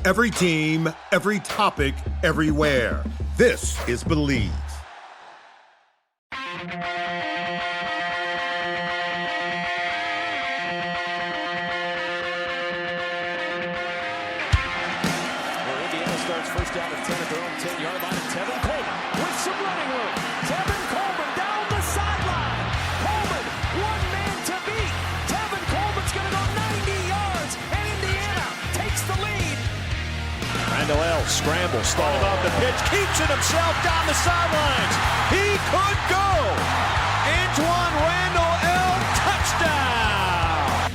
Every team, every topic, everywhere. This is Believe. First down and 10 at their own 10-yard line. Tevin Coleman with some running room. Tevin Coleman down the sideline. Coleman, one man to beat. Tevin Coleman's going to go 90 yards, and Indiana takes the lead. Randall L. scrambles, started off the pitch, keeps it himself down the sidelines. He could go. Antoine Randall L. touchdown.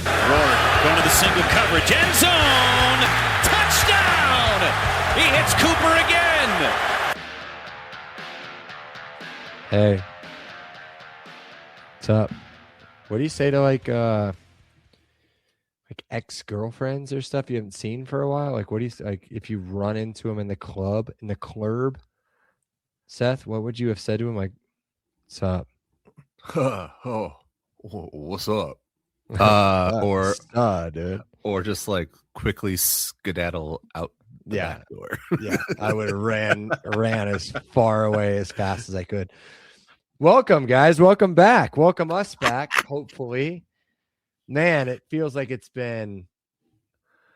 Rory going to the single coverage, end zone. Touchdown! He hits Cooper again. Hey, what's up? What do you say to like ex-girlfriends or stuff you haven't seen for a while? Like, what do you like if you run into them in the club, Seth? What would you have said to him? Like, what's up? What's up? Dude. Or just like quickly skedaddle out the back door. Yeah, I would have ran as far away as fast as I could. Welcome, guys. Welcome back. Welcome us back. Hopefully, man, it feels like it's been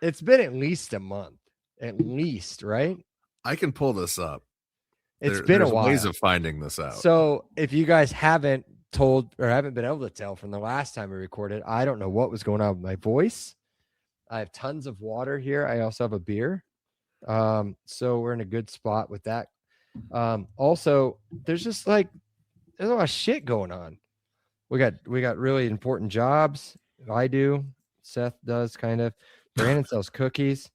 at least a month, at least, right? I can pull this up. It's been a while. Ways of finding this out. So if you guys haven't told or haven't been able to tell from the last time we recorded, I don't know what was going on with my voice. I have tons of water here. I also have a beer. So we're in a good spot with that. Also, there's just like there's a lot of shit going on. We got really important jobs. I do. Seth does kind of. Brandon sells cookies.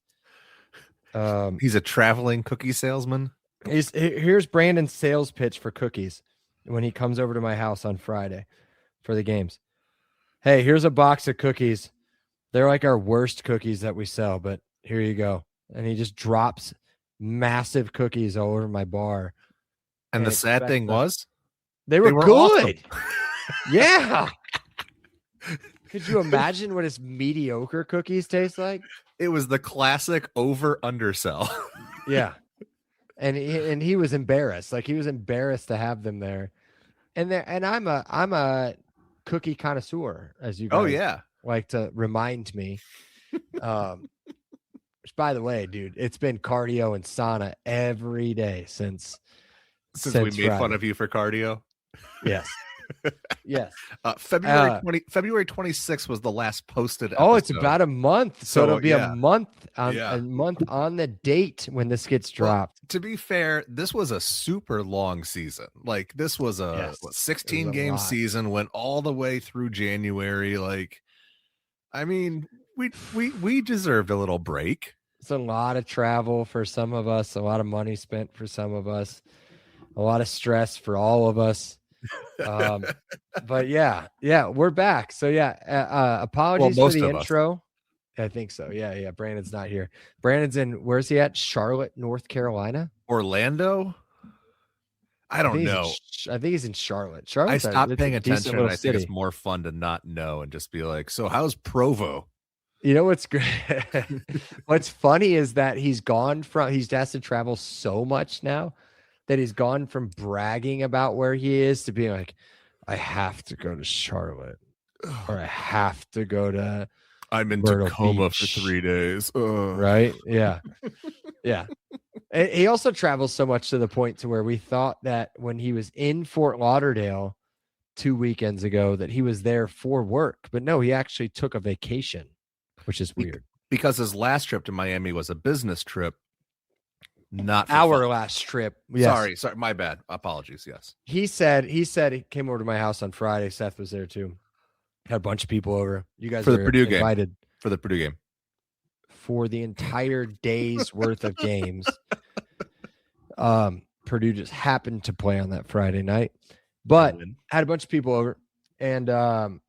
He's a traveling cookie salesman. Here's Brandon's sales pitch for cookies when he comes over to my house on Friday for the games. Hey, here's a box of cookies. They're like our worst cookies that we sell, but here you go. And he just drops massive cookies all over my bar. And the sad thing was, they were good. Awesome. Yeah. Could you imagine what his mediocre cookies taste like? It was the classic over-undersell. Yeah. And he was embarrassed. Like he was embarrassed to have them there. And I'm a cookie connoisseur, as you guys like to remind me. Which, by the way, dude, it's been cardio and sauna every day since we made Friday. fun of you for cardio. Yes. Yes. February 26th was the last posted episode. Oh, it's about a month. So it'll be a month on the date when this gets dropped. Well, to be fair, this was a super long season. Like this was a 16 game season, went all the way through January. Like, I mean, we deserved a little break. It's a lot of travel for some of us, a lot of money spent for some of us, a lot of stress for all of us. But yeah, we're back. So apologies for the intro. I think so. Yeah. Brandon's not here. Brandon's in, where's he at? Charlotte, North Carolina? Orlando? I don't know. I think he's in Charlotte. I stopped paying attention. I think it's more fun to not know and just be like, so how's Provo? You know what's great? What's funny is that he's has to travel so much now that he's gone from bragging about where he is to being like, I have to go to Charlotte, or I have to go to. I'm in Myrtle Tacoma Beach. for 3 days. Right? Yeah, yeah. And he also travels so much to the point to where we thought that when he was in Fort Lauderdale 2 weekends ago that he was there for work, but no, he actually took a vacation, which is weird. Because his last trip to Miami was a business trip. Not our fun. last trip. Yes. Sorry, my bad. Apologies. Yes. He said he came over to my house on Friday. Seth was there too. Had a bunch of people over. You guys for the were Purdue invited game. For the Purdue game. For the entire day's worth of games. Purdue just happened to play on that Friday night, but had a bunch of people over, and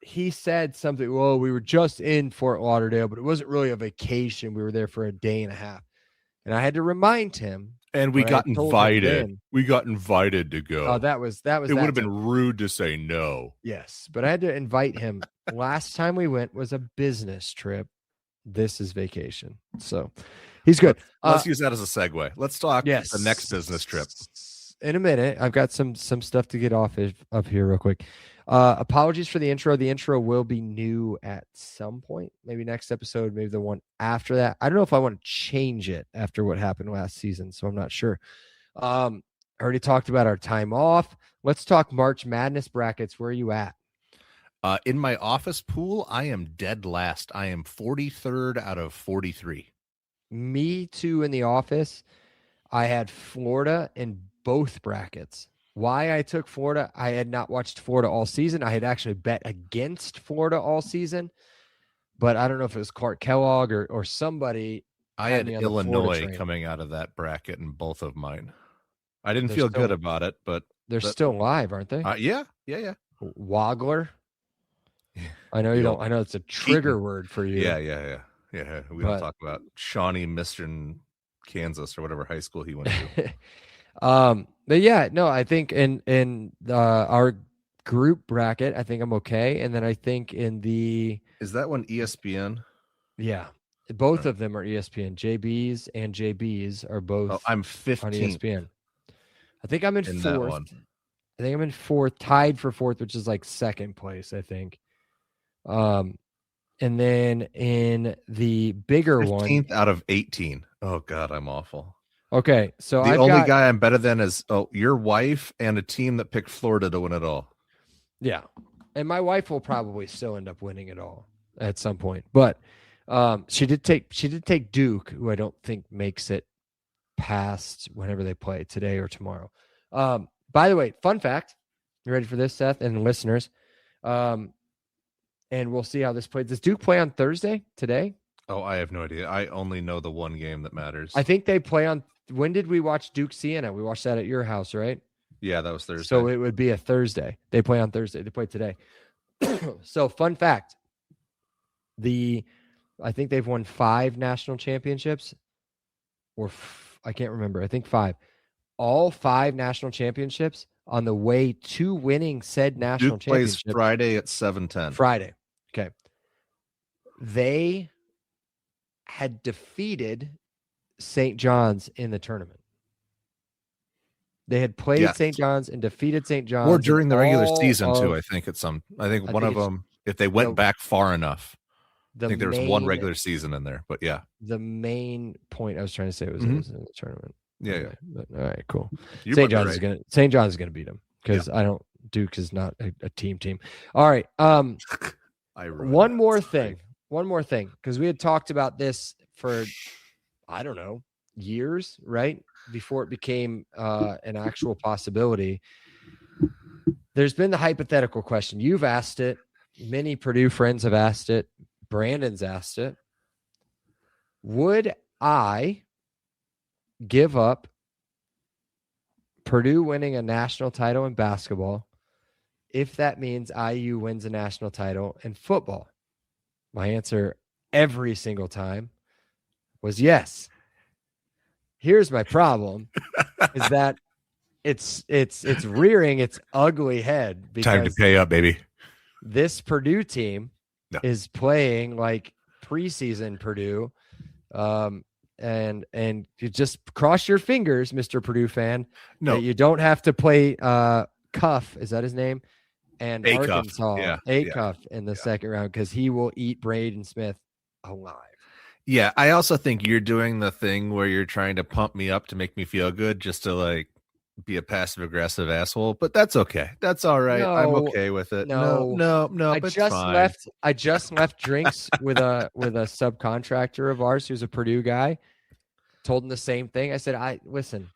he said something. Well, we were just in Fort Lauderdale, but it wasn't really a vacation. We were there for a day and a half. And I had to remind him. And we got invited. We got invited to go. Oh, that was. It would have been rude to say no. Yes, but I had to invite him. Last time we went was a business trip. This is vacation. So he's good. Let's use that as a segue. Let's talk the next business trip. In a minute. I've got some stuff to get off of here real quick. Apologies for the intro. The intro will be new at some point, maybe next episode, maybe the one after that. I don't know if I want to change it after what happened last season, so I'm not sure. I already talked about our time off. Let's talk March Madness brackets. Where are you at? In my office pool, I am dead last. I am 43rd out of 43. Me too. In the office, I had Florida in both brackets. Why I took Florida, I had not watched Florida all season. I had actually bet against Florida all season, but I don't know if it was Clark Kellogg or somebody. I had Illinois coming out of that bracket in both of mine. I didn't feel good about it, but they're still live, aren't they? Yeah. Wagler. I know you don't. I know it's a trigger word for you. Yeah. We don't talk about Shawnee Mission, Kansas, or whatever high school he went to. But yeah, no, I think in our group bracket, I think I'm okay. And then I think is that one ESPN? Yeah, both of them are ESPN. JBs and JBs are both. Oh, I'm 15th on ESPN. I think I'm in fourth. I think I'm in fourth, tied for fourth, which is like second place, I think. And then in the bigger 15th one, 15th out of 18. Oh God, I'm awful. Okay, so the only guy I'm better than is your wife and a team that picked Florida to win it all. Yeah, and my wife will probably still end up winning it all at some point, but she did take Duke, who I don't think makes it past whenever they play today or tomorrow. By the way, fun fact, you ready for this, Seth and listeners? And we'll see how this plays. Does Duke play on Thursday today? Oh, I have no idea. I only know the one game that matters. I think they play on. When did we watch Duke Siena? We watched that at your house, right? Yeah, that was Thursday. So it would be a Thursday. They play on Thursday. They play today. So fun fact. I think they've won 5 national championships, or I can't remember. I think 5. All 5 national championships on the way to winning said national championship. Plays Friday at 7:10. Friday. Okay. They had defeated St. John's in the tournament. They had played St. John's and defeated St. John's. Or during the regular season too, I think I think one of them, if they went back far enough. I think there was one regular season in there, but yeah. The main point I was trying to say was it was in the tournament. Yeah. Okay. But, all right, cool. St. John's is gonna beat them because Duke is not a team. All right. One more thing, because we had talked about this for, I don't know, years, right? Before it became an actual possibility. There's been the hypothetical question. You've asked it. Many Purdue friends have asked it. Brandon's asked it. Would I give up Purdue winning a national title in basketball if that means IU wins a national title in football? My answer every single time was yes. Here's my problem is that it's rearing its ugly head because time to pay up, baby. This Purdue team is playing like preseason Purdue. And you just cross your fingers, Mr. Purdue fan. No, you don't have to play Cuff. Is that his name? And Arkansas, Cuff in the second round because he will eat Braden Smith alive. Yeah, I also think you're doing the thing where you're trying to pump me up to make me feel good, just to like be a passive aggressive asshole. But that's okay. That's all right. No, I'm okay with it. No. I just left drinks with a subcontractor of ours who's a Purdue guy. Told him the same thing. I said, listen.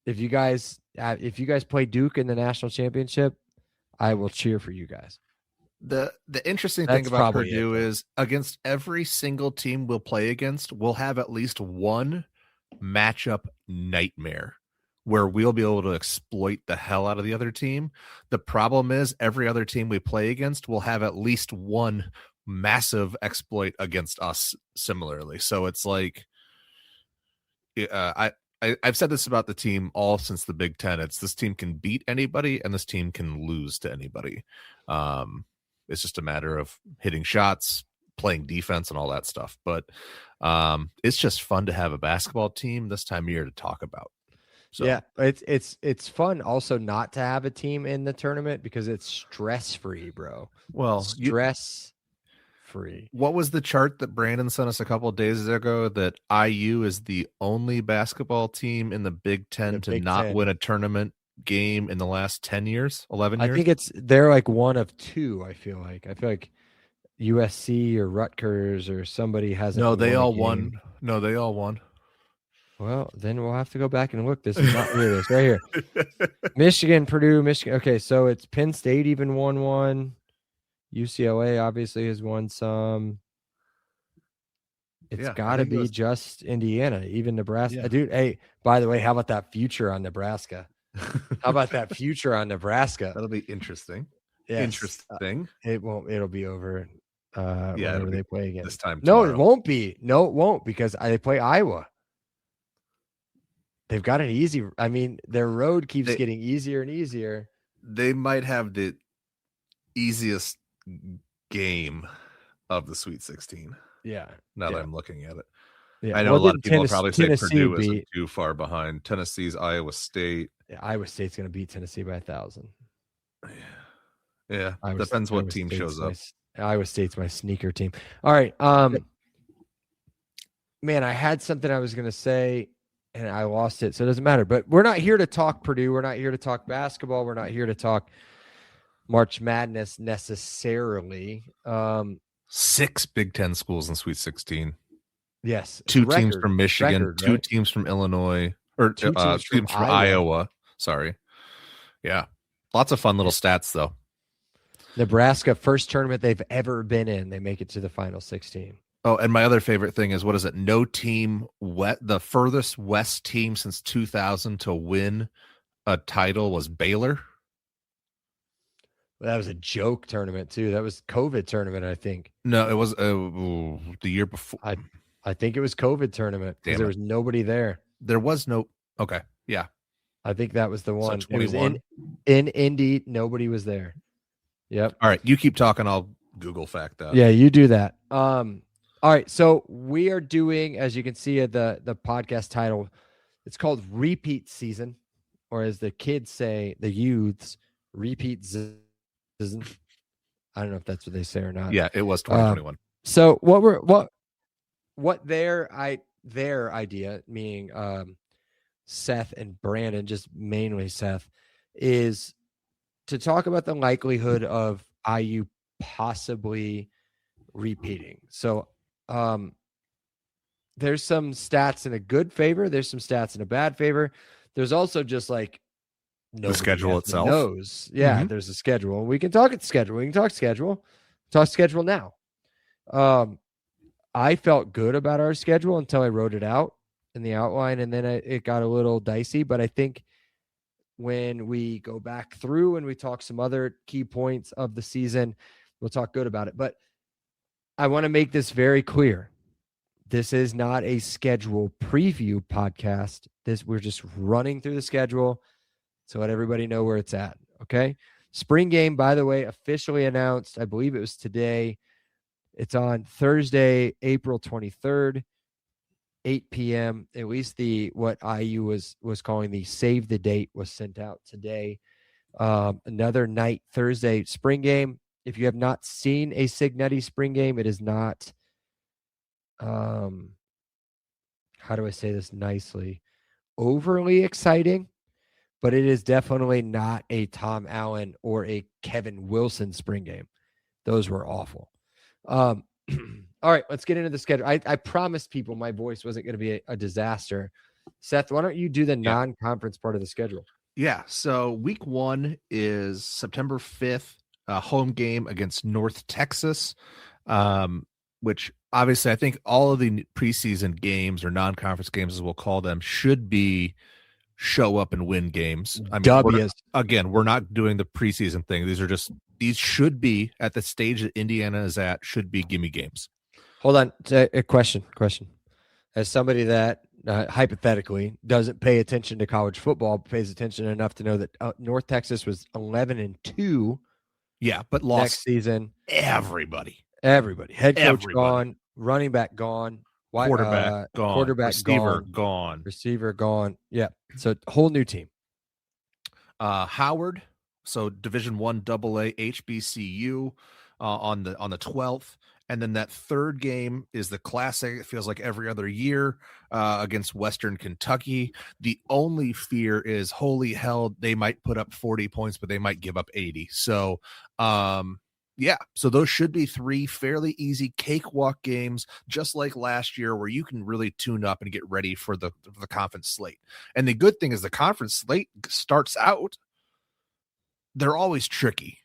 If you guys play Duke in the national championship, I will cheer for you guys. The interesting thing about Purdue is against every single team we'll play against, we'll have at least one matchup nightmare where we'll be able to exploit the hell out of the other team. The problem is every other team we play against will have at least one massive exploit against us similarly. So it's like, I've said this about the team all since the Big Ten. It's this team can beat anybody and this team can lose to anybody. It's just a matter of hitting shots, playing defense and all that stuff. But it's just fun to have a basketball team this time of year to talk about. So yeah, it's fun also not to have a team in the tournament because it's stress free, bro. Well, stress free. What was the chart that Brandon sent us a couple of days ago that IU is the only basketball team in the Big Ten to not win a tournament game in the last 10 years, 11 years? I think they're like one of two. I feel like USC or Rutgers or somebody hasn't. No, they all won. No, they all won. Well, then we'll have to go back and look. This is not here. This right here. Michigan, Purdue, Michigan. Okay, so it's Penn State even won one. UCLA obviously has won some. It's got to be just Indiana, even Nebraska. Yeah. Dude, hey, by the way, how about that future on Nebraska? How about that future on Nebraska? That'll be interesting. Yes. Interesting. It'll be over. Whenever they play again this time. No, it won't be. No, it won't because they play Iowa. They've got an easy. I mean, their road keeps getting easier and easier. They might have the easiest game of the Sweet 16. Yeah. Now that I'm looking at it. Yeah. I know a lot of people probably say Purdue isn't too far behind. Tennessee's Iowa State. Yeah, Iowa State's going to beat Tennessee by 1,000. Yeah. Depends what team shows up. Iowa State's my sneaker team. All right. Man, I had something I was going to say and I lost it. So it doesn't matter, but we're not here to talk Purdue. We're not here to talk basketball. We're not here to talk March Madness necessarily. 6 Big Ten schools in Sweet 16. Yes. 2 teams from Michigan, 2 teams from Illinois, or 2 teams from Iowa. Sorry. Yeah. Lots of fun little stats though. Nebraska, first tournament they've ever been in. They make it to the final 16. Oh, and my other favorite thing is, what is it? No team, the furthest West team since 2000 to win a title was Baylor. Well, that was a joke tournament too. That was COVID tournament, I think. No, it was the year before. I think it was COVID tournament because there was nobody there. There was no. Okay, yeah. I think that was the one. So it was in Indy. Nobody was there. Yep. All right, you keep talking. I'll Google fact that. Yeah, you do that. All right, so we are doing, as you can see at the podcast title, it's called Repeat Season, or as the kids say, the youths, Repeat Season. I don't know if that's what they say or not. Yeah, it was 2021. So what their idea, meaning Seth and Brandon, just mainly Seth, is to talk about the likelihood of IU possibly repeating. So there's some stats in a good favor. There's some stats in a bad favor. There's also just like the schedule itself knows. Yeah, there's a schedule. We can talk schedule. We can talk schedule. Talk schedule now. I felt good about our schedule until I wrote it out in the outline, and then it got a little dicey. But I think when we go back through and we talk some other key points of the season, we'll talk good about it. But I want to make this very clear. This is not a schedule preview podcast. We're just running through the schedule to let everybody know where it's at. Okay. Spring game, by the way, officially announced. I believe it was today. It's on Thursday, April 23rd, 8 p.m. At least what IU was calling the save the date was sent out today. Another night, Thursday, spring game. If you have not seen a Signetti spring game, it is not, how do I say this nicely, overly exciting, but it is definitely not a Tom Allen or a Kevin Wilson spring game. Those were awful. All right, let's get into the schedule. I promised people my voice wasn't going to be a disaster. Seth, why don't you do the non-conference part of the schedule? Yeah, so week 1 is September 5th. Home game against North Texas, which obviously I think all of the preseason games or non-conference games, as we'll call them, should be show up and win games. I mean, we're not doing the preseason thing. These should be at the stage that Indiana is at, should be gimme games. Hold on. A question. As somebody that hypothetically doesn't pay attention to college football, pays attention enough to know that North Texas was 11-2. Yeah, but lost next season. Everybody. Everybody. Head coach Everybody. gone, running back gone, Quarterback gone, quarterback receiver gone, receiver gone. Yeah. So whole new team. Howard, so Division I AA HBCU on the 12th. And then that third game is the classic. It feels like every other year against Western Kentucky. The only fear is, holy hell, they might put up 40 points, but they might give up 80. So, yeah, so those should be 3 fairly easy cakewalk games, just like last year, where you can really tune up and get ready for the conference slate. And the good thing is the conference slate starts out, they're always tricky,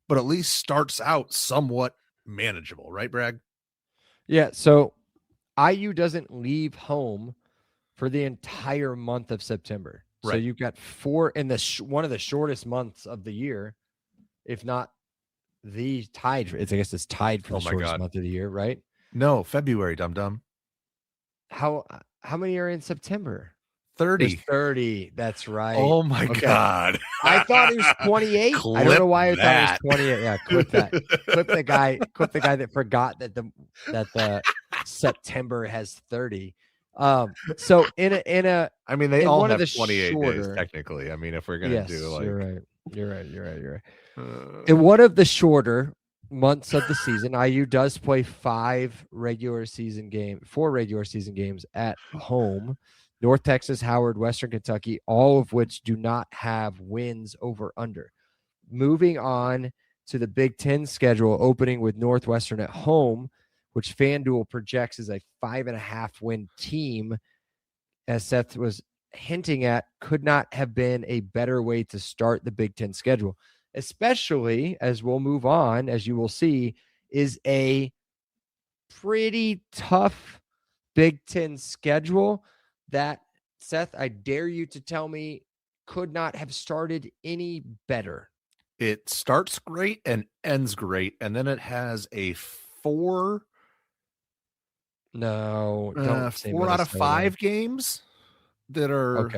but at least starts out somewhat manageable, right, Bragg? Yeah. So IU doesn't leave home for the entire month of September. Right. So you've got 4 in the one of the shortest months of the year, if not the tied. I guess it's tied for the shortest month of the year, right? No, February, dum-dum. How many are in September? 30. There's 30. That's right. Oh my God. I thought it was 28. I don't know why I thought it was 28. Yeah, clip that. clip the guy that forgot that the September has 30. So in a I mean, they all have 28 shorter days technically. I mean, if we're gonna do like, you're right. In one of the shorter months of the season, IU does play 4 regular season games at home. North Texas, Howard, Western Kentucky, all of which do not have wins over under. Moving on to the Big Ten schedule, opening with Northwestern at home, which FanDuel projects as a 5.5 win team, as Seth was hinting at, could not have been a better way to start the Big Ten schedule, especially as we'll move on, as you will see, is a pretty tough Big Ten schedule that, Seth, I dare you to tell me, could not have started any better. It starts great and ends great, and then it has a 4 out of 5 games that are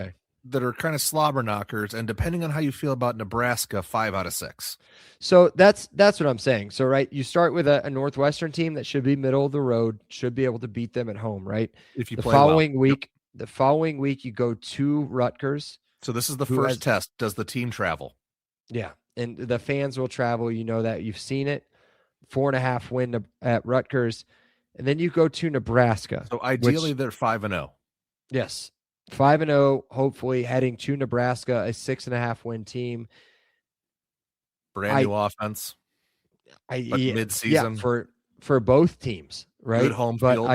kind of slobber knockers, and depending on how you feel about Nebraska, 5 out of 6. So that's what I'm saying. So, right, you start with a Northwestern team that should be middle of the road, should be able to beat them at home, right? If you the play following well. week, the following week you go to Rutgers. So this is the first test. Does the team travel? Yeah, and the fans will travel. You know that, you've seen it. 4.5 win at Rutgers, and then you go to Nebraska. So ideally, they're 5-0. Yes, 5-0. Hopefully, heading to Nebraska, a 6.5 win team. Brand new offense. Mid-season, for both teams, right? Good home field.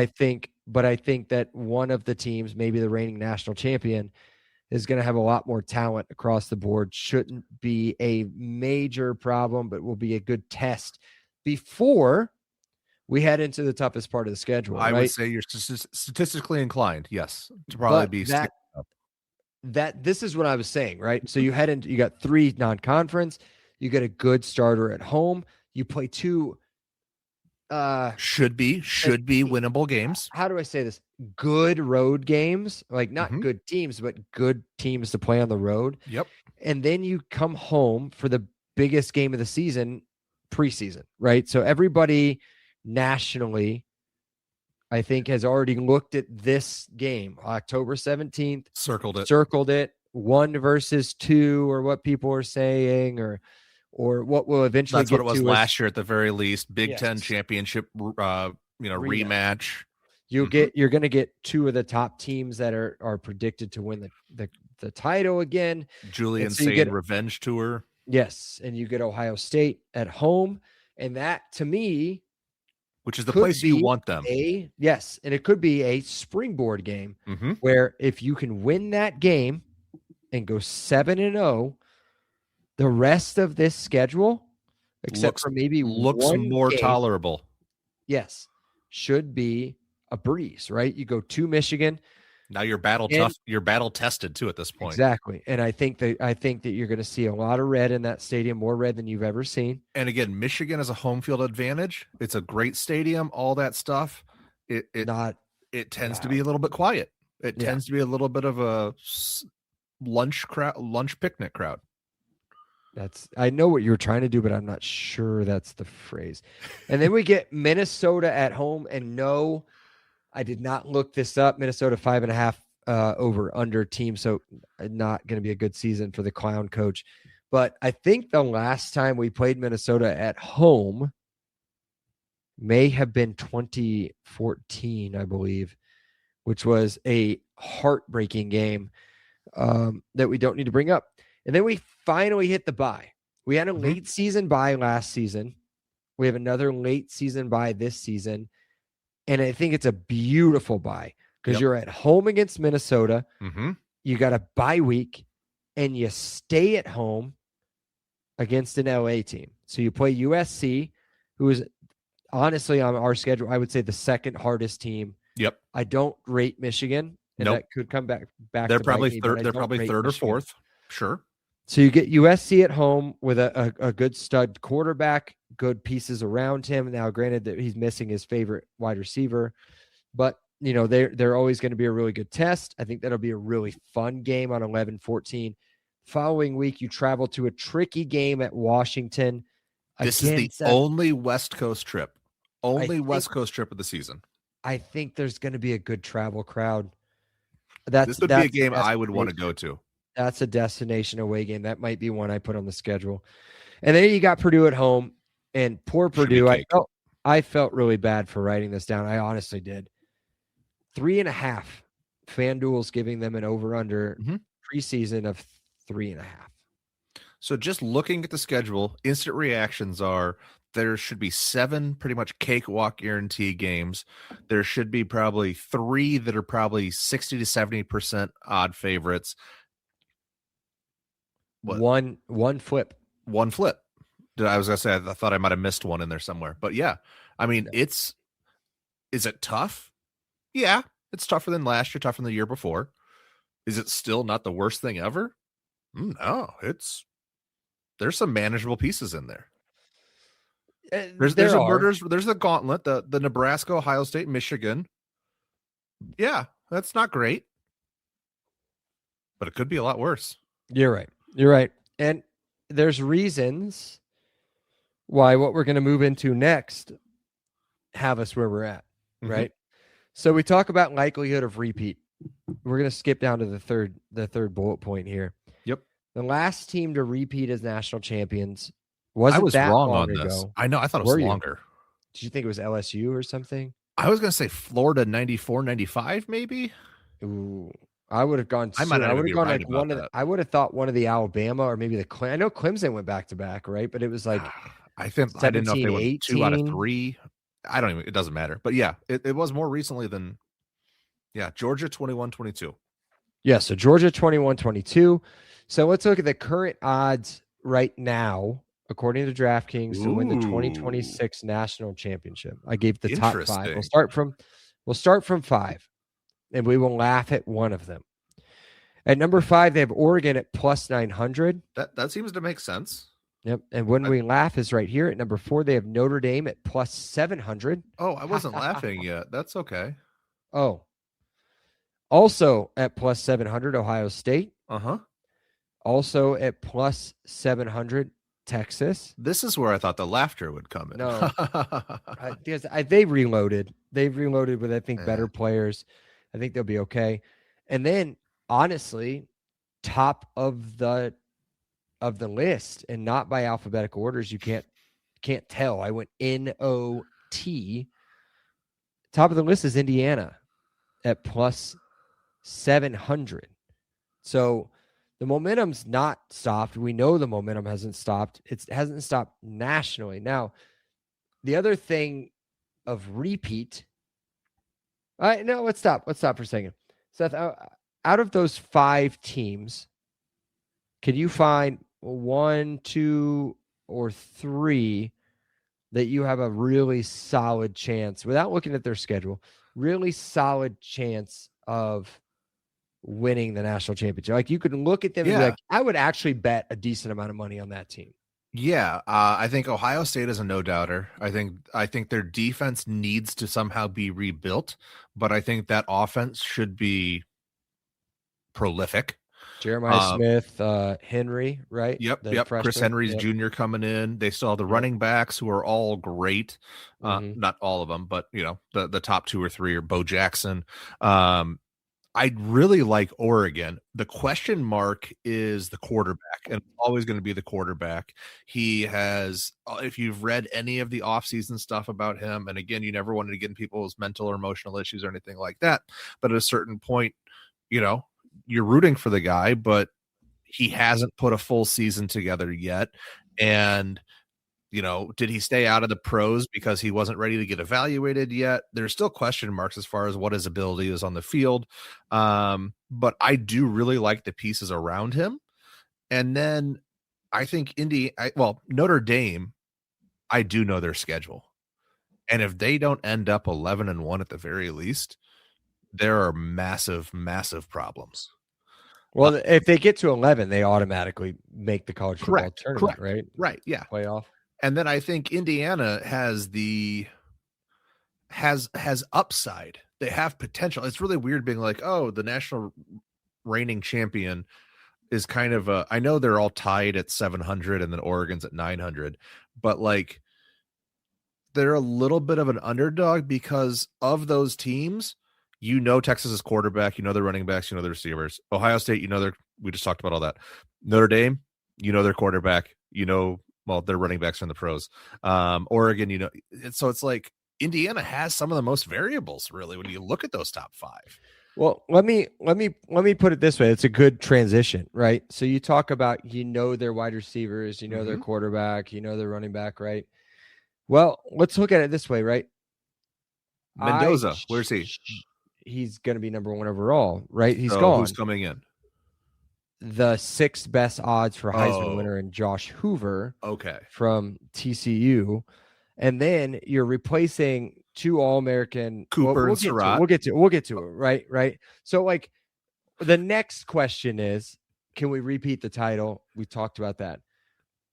But I think that one of the teams, maybe the reigning national champion, is going to have a lot more talent across the board. Shouldn't be a major problem, but will be a good test before we head into the toughest part of the schedule. I would say you're statistically inclined, yes, to probably be that. This is what I was saying, right? So you head into, you got 3 non-conference, you get a good starter at home, you play 2 should be winnable games. How do I say this? Good road games, like not good teams, but good teams to play on the road. Yep. And then you come home for the biggest game of the season, preseason, right? So everybody nationally, I think, has already looked at this game, October 17th, circled it, 1 versus 2, or what people are saying, or what will eventually that's what it was last year at the very least. Big Ten championship, rematch. You're going to get 2 of the top teams that are predicted to win the title again. Julian Sain revenge tour. Yes, and you get Ohio State at home, and that, to me, which is the place you want them. Yes, and it could be a springboard game where if you can win that game and go 7-0, the rest of this schedule, except for maybe looks one more game, tolerable. Yes, should be a breeze, right? You go to Michigan. Now you're battle tested too at this point. Exactly. And I think that you're going to see a lot of red in that stadium, more red than you've ever seen. And again, Michigan has a home field advantage. It's a great stadium, all that stuff. It tends to be a little bit quiet. It tends to be a little bit of a lunch picnic crowd. I know what you were trying to do, but I'm not sure that's the phrase. And then we get Minnesota at home. And no, I did not look this up. Minnesota 5.5 over under team. So not going to be a good season for the clown coach. But I think the last time we played Minnesota at home may have been 2014, I believe, which was a heartbreaking game that we don't need to bring up. And then we finally hit the bye. We had a late season bye last season. We have another late season bye this season. And I think it's a beautiful bye because you're at home against Minnesota. You got a bye week and you stay at home against an LA team. So you play USC, who is honestly on our schedule, I would say the second hardest team. Yep. I don't rate Michigan. And that could come back. They're probably third. They're probably third or fourth. Sure. So you get USC at home with a good stud quarterback, good pieces around him. Now, granted that he's missing his favorite wide receiver, but they're always going to be a really good test. I think that'll be a really fun game on 11-14. Following week, you travel to a tricky game at Washington. This is the only West Coast trip. West Coast trip of the season. I think there's going to be a good travel crowd. This would be a game I would want to go to. That's a destination away game. That might be one I put on the schedule. And then you got Purdue at home, and poor Purdue. I felt really bad for writing this down. I honestly did. 3.5. FanDuel's giving them an over/under preseason of 3.5. So just looking at the schedule, instant reactions are there should be 7 pretty much cakewalk guarantee games. There should be probably 3 that are probably 60 to 70% odd favorites. One flip. One flip. I was going to say, I thought I might have missed one in there somewhere. But yeah, I mean, is it tough? Yeah, it's tougher than last year, tougher than the year before. Is it still not the worst thing ever? No, there's some manageable pieces in there. There's the gauntlet, the Nebraska, Ohio State, Michigan. Yeah, that's not great, but it could be a lot worse. You're right. And there's reasons why what we're going to move into next have us where we're at, right? So we talk about likelihood of repeat. We're going to skip down to the third bullet point here. Yep. The last team to repeat as national champions wasn't I was that wrong long on this. ago. I know. I thought it was longer. Did you think it was LSU or something? I was going to say Florida 94, 95, maybe. Ooh, I would have gone. I would have gone like one of. I would have thought one of the Alabama or maybe the. I know Clemson went back to back, right? But it was like I didn't know if they went 2 out of 3. I don't even. It doesn't matter. But yeah, it was more recently than. Yeah, Georgia 21-22. Yeah, so Georgia 21-22. So let's look at the current odds right now, according to DraftKings, to win the 2026 national championship. I gave the top 5. We'll start from 5, and we will laugh at one of them. At number 5, they have Oregon at plus 900. That seems to make sense. Yep. And when we laugh is right here at number 4. They have Notre Dame at plus 700. Oh, I wasn't laughing yet. That's okay. Oh. Also at plus 700, Ohio State. Also at plus 700, Texas. This is where I thought the laughter would come in. No, because they reloaded. They've reloaded with, I think, better players. I think they'll be okay. And then, honestly, top of the list, and not by alphabetical orders. You can't tell. I went NOT. Top of the list is Indiana at plus 700. So the momentum's not stopped. We know the momentum hasn't stopped. It hasn't stopped nationally. Now, the other thing of repeat. No, let's stop. Let's stop for a second. Seth, out of those 5 teams, can you find 1, 2, or 3 that you have a really solid chance, without looking at their schedule, really solid chance of winning the national championship? Like, you could look at them and be like, I would actually bet a decent amount of money on that team. Yeah, I think Ohio State is a no-doubter. I think their defense needs to somehow be rebuilt, but I think that offense should be prolific. Jeremiah Smith, Henry, right? Yep. Freshman. Chris Henry's Jr. coming in. They still have the running backs who are all great. Not all of them, but the top 2 or 3 are Bo Jackson. I really like Oregon. The question mark is the quarterback, and always going to be the quarterback. He has, if you've read any of the offseason stuff about him, and again, you never wanted to get in people's mental or emotional issues or anything like that, but at a certain point, you're rooting for the guy, but he hasn't put a full season together yet. And did he stay out of the pros because he wasn't ready to get evaluated yet? There's still question marks as far as what his ability is on the field. But I do really like the pieces around him. And then I think Notre Dame, I do know their schedule. And if they don't end up 11-1 at the very least, there are massive, massive problems. Well, if they get to 11, they automatically make the college football tournament, right? Right. Yeah. Playoff. And then I think Indiana has upside. They have potential. It's really weird being like, oh, the national reigning champion is kind of I know they're all tied at 700 and then Oregon's at 900, but like they're a little bit of an underdog because of those teams. Texas's quarterback, their running backs, their receivers. Ohio State, we just talked about all that. Notre Dame, their quarterback, their running backs are in the pros. Oregon, so it's like Indiana has some of the most variables really when you look at those top 5. Well, let me put it this way. It's a good transition, right? So you talk about, their wide receivers, their quarterback, their running back, right? Well, let's look at it this way, right? Mendoza, where's he? He's going to be number 1 overall, right? He's so gone. Who's coming in? The 6th best odds for Heisman winner in Josh Hoover. Okay. From TCU. And then you're replacing 2 All-American Cooper and Surratt. We'll get to it, right? So like the next question is, can we repeat the title? We talked about that.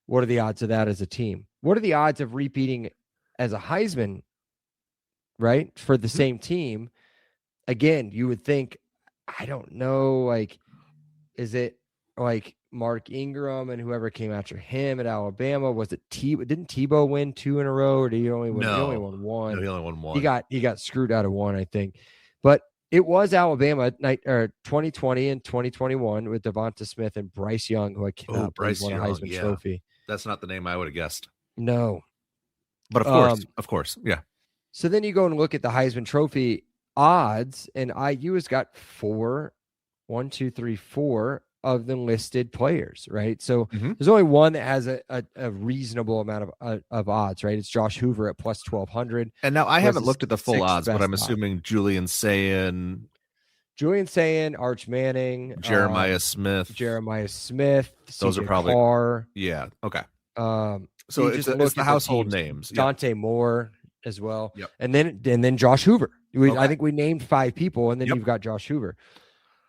What are the odds of that as a team? What are the odds of repeating as a Heisman, right? For the same team? Again, you would think, I don't know, like, is it like Mark Ingram and whoever came after him at Alabama? Was it didn't Tebow win 2 in a row, or did he only win? No. He only won 1. No, he only won 1. He got screwed out of 1, I think. But it was Alabama 2020 and 2021 with Devonta Smith and Bryce Young, who I cannot believe won a Heisman Trophy. That's not the name I would have guessed. No, but of course, yeah. So then you go and look at the Heisman Trophy odds, and IU has got 4 of the listed players, right? So there's only one that has a reasonable amount of odds, right? It's Josh Hoover at plus 1,200. And now I haven't looked at the full odds, but I'm assuming Julian Sayin, Arch Manning, Jeremiah Smith. Those are probably Carr. Yeah. Okay. So it's the household names. Dante Moore as well. Yep. And then Josh Hoover. I think we named 5 people, and then you've got Josh Hoover.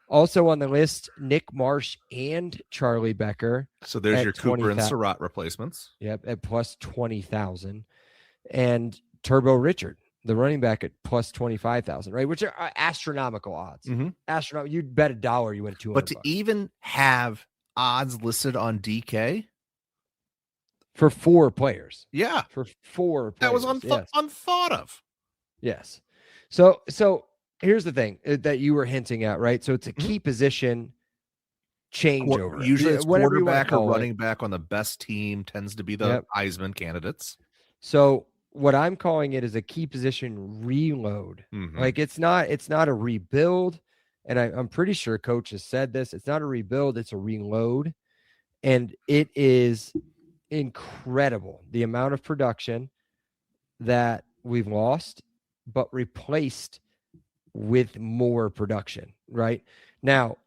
Also on the list, Nick Marsh and Charlie Becker. So there's your Cooper and Surratt replacements. Yep, at plus 20,000. And Turbo Richard, the running back, at plus 25,000, right? Which are astronomical odds. Astronomical. You'd bet $1, you win $200. But to even have odds listed on DK for 4 players. Yeah. For 4 players. That was unthought of. Yes. So here's the thing that you were hinting at, right? So it's a key position changeover. Usually it's quarterback or running back on the best team tends to be the Heisman candidates. So what I'm calling it is a key position reload. Like it's not a rebuild. And I'm pretty sure coach has said this. It's not a rebuild, it's a reload. And it is incredible the amount of production that we've lost, but replaced with more production, right? Now,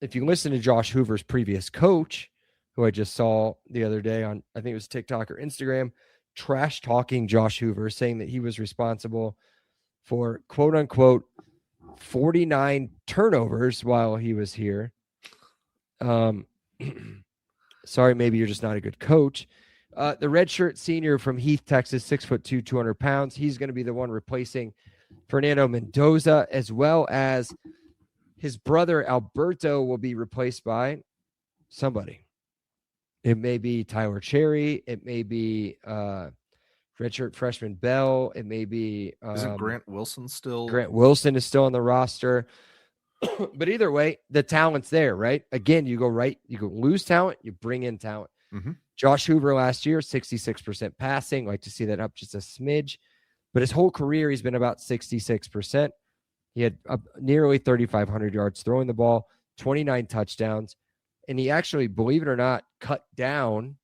if you listen to Josh Hoover's previous coach, who I just saw the other day on, I think it was TikTok or Instagram, trash talking Josh Hoover, saying that he was responsible for quote unquote 49 turnovers while he was here. Sorry, maybe you're just not a good coach. The redshirt senior from Heath, Texas, 6'2", 200 pounds. He's going to be the one replacing Fernando Mendoza, as well as His brother Alberto will be replaced by somebody. It may be Tyler Cherry. It may be redshirt freshman Bell. It may be Isn't Grant Wilson still? Grant Wilson is still on the roster. But either way, the talent's there, right? Again, you go lose talent, you bring in talent. Mm-hmm. Josh Hoover last year, 66% passing. Like to see that up just a smidge. But his whole career, he's been about 66%. He had nearly 3,500 yards throwing the ball, 29 touchdowns. And he actually, believe it or not, cut down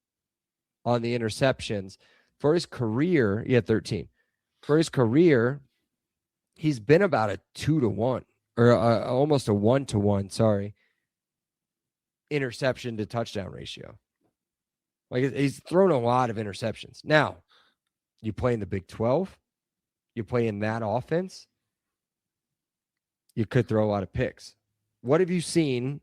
on the interceptions. For his career, he had 13. For his career, he's been about a 2-to-1 or almost a 1-to-1, interception to touchdown ratio. Like he's thrown a lot of interceptions. Now, you play in the Big 12, you play in that offense, you could throw a lot of picks. What have you seen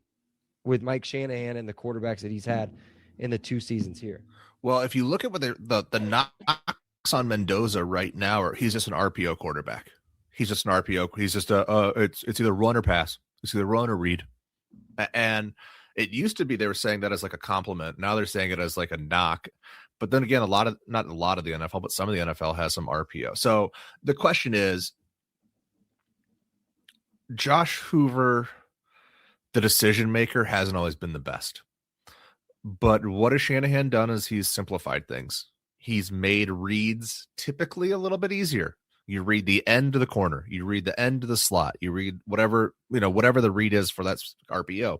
with Mike Shanahan and the quarterbacks that he's had in the 2 seasons here? Well, if you look at what the knocks on Mendoza right now, he's just an RPO quarterback. He's just an RPO. He's just it's either run or pass. It's either run or read. And it used to be they were saying that as like a compliment. Now they're saying it as like a knock. But then again, not a lot of the NFL, but some of the NFL has some RPO. So the question is, Josh Hoover, the decision maker, hasn't always been the best. But what has Shanahan done is he's simplified things. He's made reads typically a little bit easier. You read the end of the corner, you read the end of the slot, you read whatever the read is for that RPO.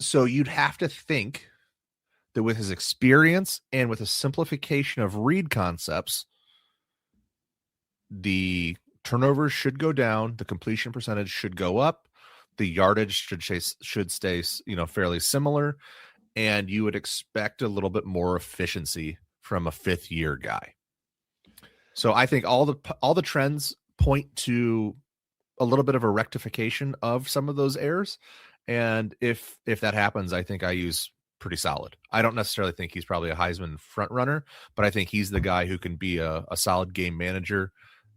So you'd have to think that with his experience and with a simplification of read concepts, the turnovers should go down, the completion percentage should go up, the yardage should stay, fairly similar, and you would expect a little bit more efficiency from a 5th-year guy. So I think all the trends point to a little bit of a rectification of some of those errors, and if that happens, I think IU's pretty solid. I don't necessarily think he's probably a Heisman front runner, but I think he's the guy who can be a solid game manager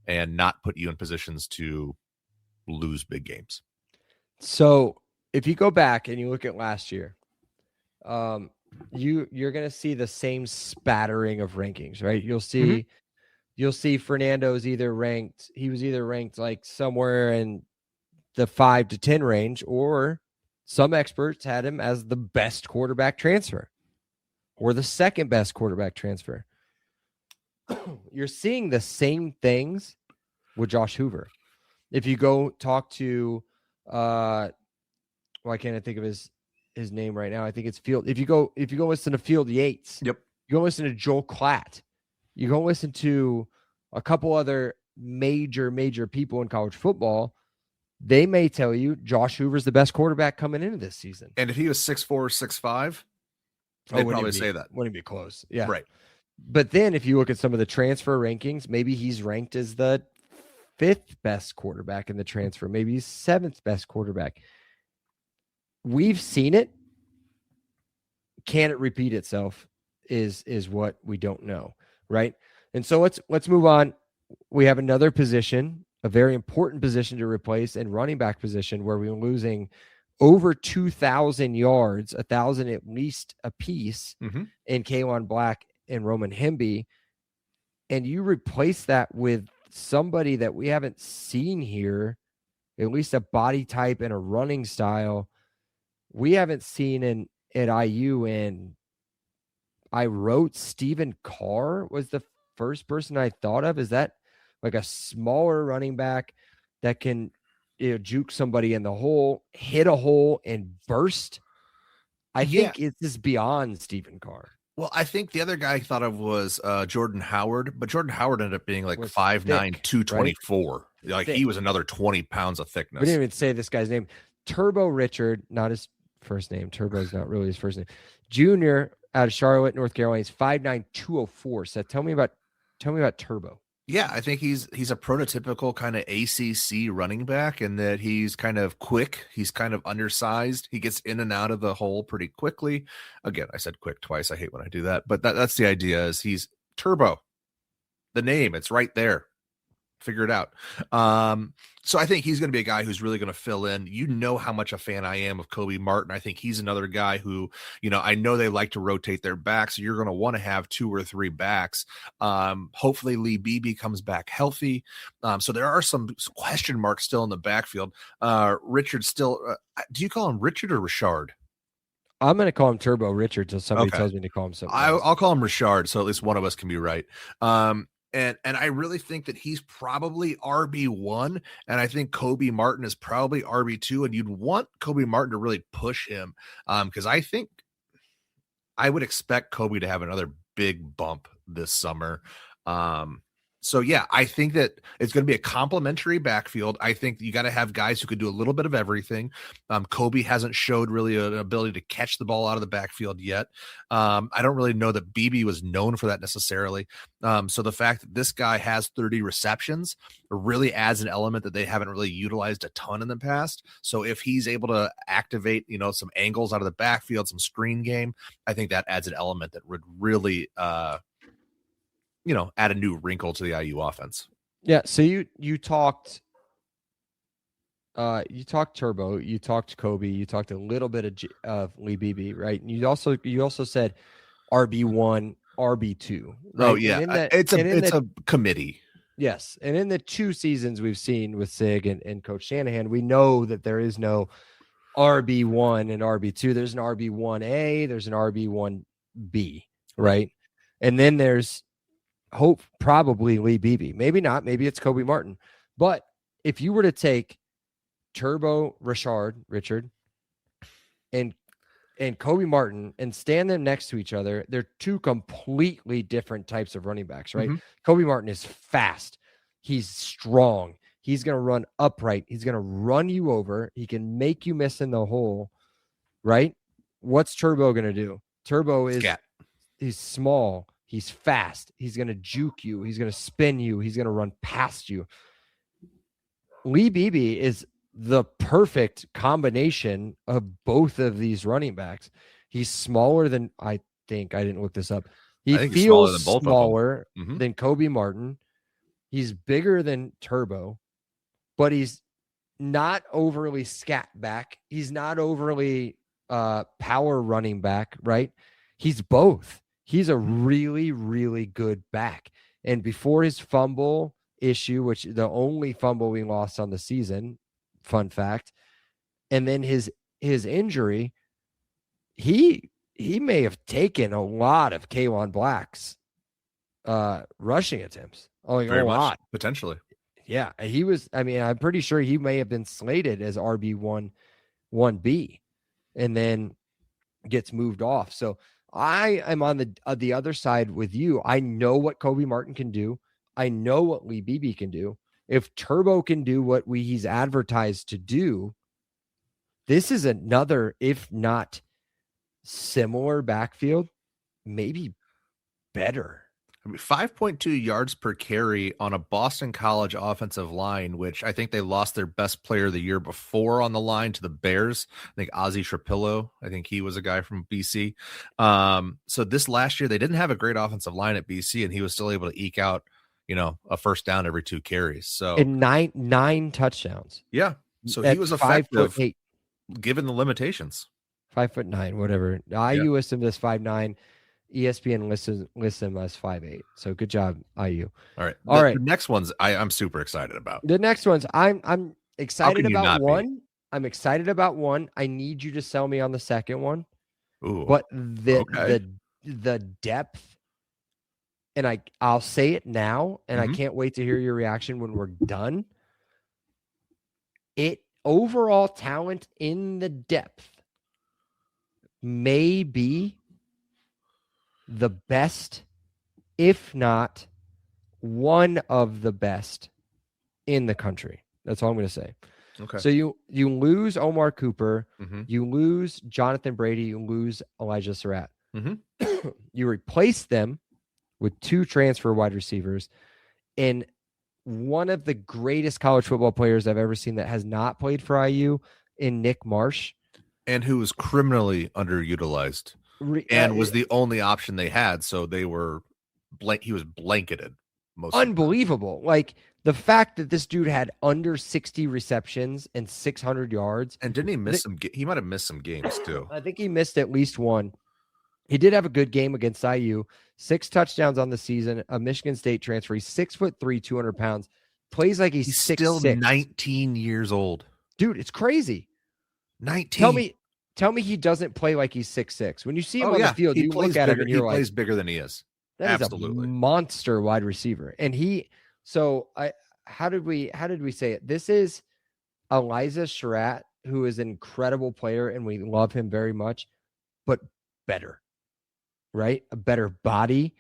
and not put you in positions to lose big games. So if you go back and you look at last year, you're going to see the same spattering of rankings, right? You'll see Fernando's either ranked like somewhere in the 5 to 10 range, or some experts had him as the best quarterback transfer or the second best quarterback transfer. You're seeing the same things with Josh Hoover. If you go talk to, why can't I think of his name right now? I think it's Field. If you go listen to Field Yates, yep. You go listen to Joel Klatt. You go listen to a couple other major people in college football. They may tell you Josh Hoover's the best quarterback coming into this season. And if he was 6'4", 6'5", they'd probably say that. Wouldn't be close. Yeah. Right. But then if you look at some of the transfer rankings, maybe he's ranked as the 5th best quarterback in the transfer. Maybe he's 7th best quarterback. We've seen it. Can it repeat itself is what we don't know. Right. And so let's move on. We have another position, a very important position to replace, and running back position where we're losing over 2,000 yards, 1,000 at least a piece in K'Wan Black and Roman Hemby. And you replace that with somebody that we haven't seen here, at least a body type and a running style we haven't seen at IU. And I wrote Stephen Carr was the first person I thought of. Is that like a smaller running back that can juke somebody in the hole, hit a hole, and burst? I think it's just beyond Stephen Carr. Well, I think the other guy I thought of was Jordan Howard, but Jordan Howard ended up being like 5'9", 224. Right? Like thick. He was another 20 pounds of thickness. We didn't even say this guy's name. Turbo Richard, not his first name. Turbo's not really his first name. Junior out of Charlotte, North Carolina. He's 5'9", 204. So tell me about Turbo. Yeah, I think he's a prototypical kind of ACC running back in that he's kind of quick. He's kind of undersized. He gets in and out of the hole pretty quickly. Again, I said quick twice. I hate when I do that. But that's the idea is he's Turbo. The name, it's right there. figure it out. So I think he's going to be a guy who's really going to fill in. You know how much a fan I am of Kobe Martin. I think he's another guy who, I know they like to rotate their backs. So you're going to want to have 2 or 3 backs. Hopefully Lee Beebe comes back healthy. So there are some question marks still in the backfield. Richard still, do you call him Richard or Richard? I'm going to call him Turbo Richard until somebody tells me to call him something else. I'll call him Richard, so at least one of us can be right. And I really think that he's probably RB1, and I think Kobe Martin is probably RB2, and you'd want Kobe Martin to really push him, because I think I would expect Kobe to have another big bump this summer. So yeah, I think that it's going to be a complementary backfield. I think you got to have guys who could do a little bit of everything. Kobe hasn't showed really an ability to catch the ball out of the backfield yet. I don't really know that BB was known for that necessarily. So the fact that this guy has 30 receptions really adds an element that they haven't really utilized a ton in the past. So if he's able to activate, some angles out of the backfield, some screen game, I think that adds an element that would really, add a new wrinkle to the IU offense. Yeah. So you talked Turbo, you talked Kobe, you talked a little bit of Lee Beebe, right? And you also said RB1, RB2. Right? Oh yeah, it's a committee. Yes, and in the 2 seasons we've seen with Sig and Coach Shanahan, we know that there is no RB1 and RB2. There's an RB1A, there's an RB1B, right? And then there's probably Lee Beebe. Maybe not. Maybe it's Kobe Martin. But if you were to take Turbo Richard, and Kobe Martin and stand them next to each other, they're 2 completely different types of running backs, right? Mm-hmm. Kobe Martin is fast. He's strong. He's going to run upright. He's going to run you over. He can make you miss in the hole, right? What's Turbo going to do? Turbo is he's small. He's fast. He's going to juke you. He's going to spin you. He's going to run past you. Lee Beebe is the perfect combination of both of these running backs. He's smaller than, I didn't look this up. He feels smaller than Kobe Martin. He's bigger than Turbo, but he's not overly scat back. He's not overly power running back, right? He's both. He's a really, really good back. And before his fumble issue, which the only fumble we lost on the season, fun fact, and then his injury, he may have taken a lot of K'Wan Black's rushing attempts. Very much, potentially. Yeah, he was. I mean, I'm pretty sure he may have been slated as RB1, 1B, and then gets moved off. So I am on the other side with you. I know what Kobe Martin can do. I know what Lee Beebe can do. If Turbo can do what he's advertised to do, this is another, if not similar backfield, maybe better. I mean, 5.2 yards per carry on a Boston College offensive line, which I think they lost their best player the year before on the line to the Bears. I think Ozzie Trapillo, I think he was a guy from BC. So this last year, they didn't have a great offensive line at BC, and he was still able to eke out, a first down every 2 carries. So and nine touchdowns. Yeah. So he was effective given the limitations. 5'9", whatever. IU lists him as 5'9". ESPN lists him as 5'8". So good job, IU. All right. The next ones I'm super excited about. The next ones I'm excited about one. I'm excited about one. I need you to sell me on the second one. Ooh. But the depth, and I'll say it now, and I can't wait to hear your reaction when we're done. Overall talent in the depth may be the best, if not one of the best in the country. That's all I'm going to say. Okay. So you lose Omar Cooper, you lose Jonathan Brady, you lose Elijah Surratt. You replace them with 2 transfer wide receivers and one of the greatest college football players I've ever seen that has not played for IU in Nick Marsh. And who was criminally underutilized. And was the only option they had, so they were he was blanketed. Unbelievable. Like The fact that this dude had under 60 receptions and 600 yards. And didn't he miss he might have missed some games too. I think he missed at least one. He did have a good game against IU. 6 touchdowns on the season. A Michigan State transfer. He's 6'3", 200 pounds. Plays like he's still 6'6". 19 years old. Dude, it's crazy. 19. Tell me he doesn't play like he's 6'6". When you see him on the field, you look at him and you're like, he plays bigger than he is. That Absolutely. is a monster wide receiver. And how did we say it? This is Eliza Sherratt, who is an incredible player, and we love him very much, but better, right? A better body.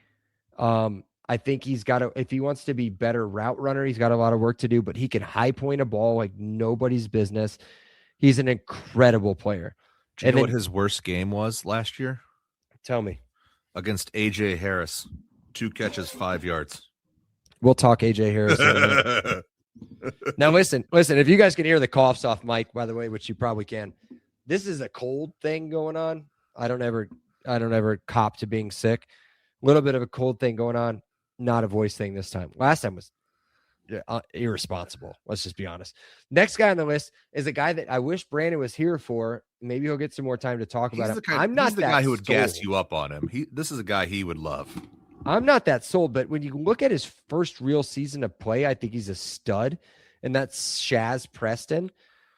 I think if he wants to be better route runner, he's got a lot of work to do, but he can high point a ball like nobody's business. He's an incredible player. Do you know what his worst game was last year? Tell me. Against AJ Harris, 2 catches, 5 yards. We'll talk AJ Harris in a minute. Now listen, if you guys can hear the coughs off mic, by the way, which you probably can, this is a cold thing going on. I don't ever cop to being sick. A little bit of a cold thing going on, not a voice thing this time. Last time was irresponsible. Let's just be honest. Next guy on the list is a guy that I wish Brandon was here for. Maybe he'll get some more time to talk about him. I'm not the guy who would gas you up on him. This is a guy he would love. I'm not that sold, but when you look at his first real season of play, I think he's a stud, and that's Shaz Preston.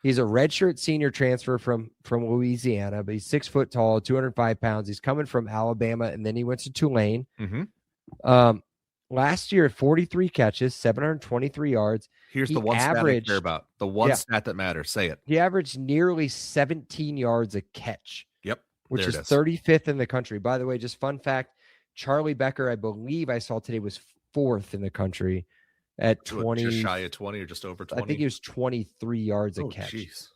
He's a redshirt senior transfer from Louisiana, but he's 6 foot tall, 205 pounds. He's coming from Alabama, and then he went to Tulane. Mm-hmm. Last year, 43 catches, 723 yards. Here's the one stat I care about. The one stat that matters. Say it. He averaged nearly 17 yards a catch. Yep. Which is 35th in the country. By the way, just fun fact, Charlie Becker, I believe I saw today, was 4th in the country at 20. Just shy of 20 or just over 20? I think he was 23 yards a catch. Geez.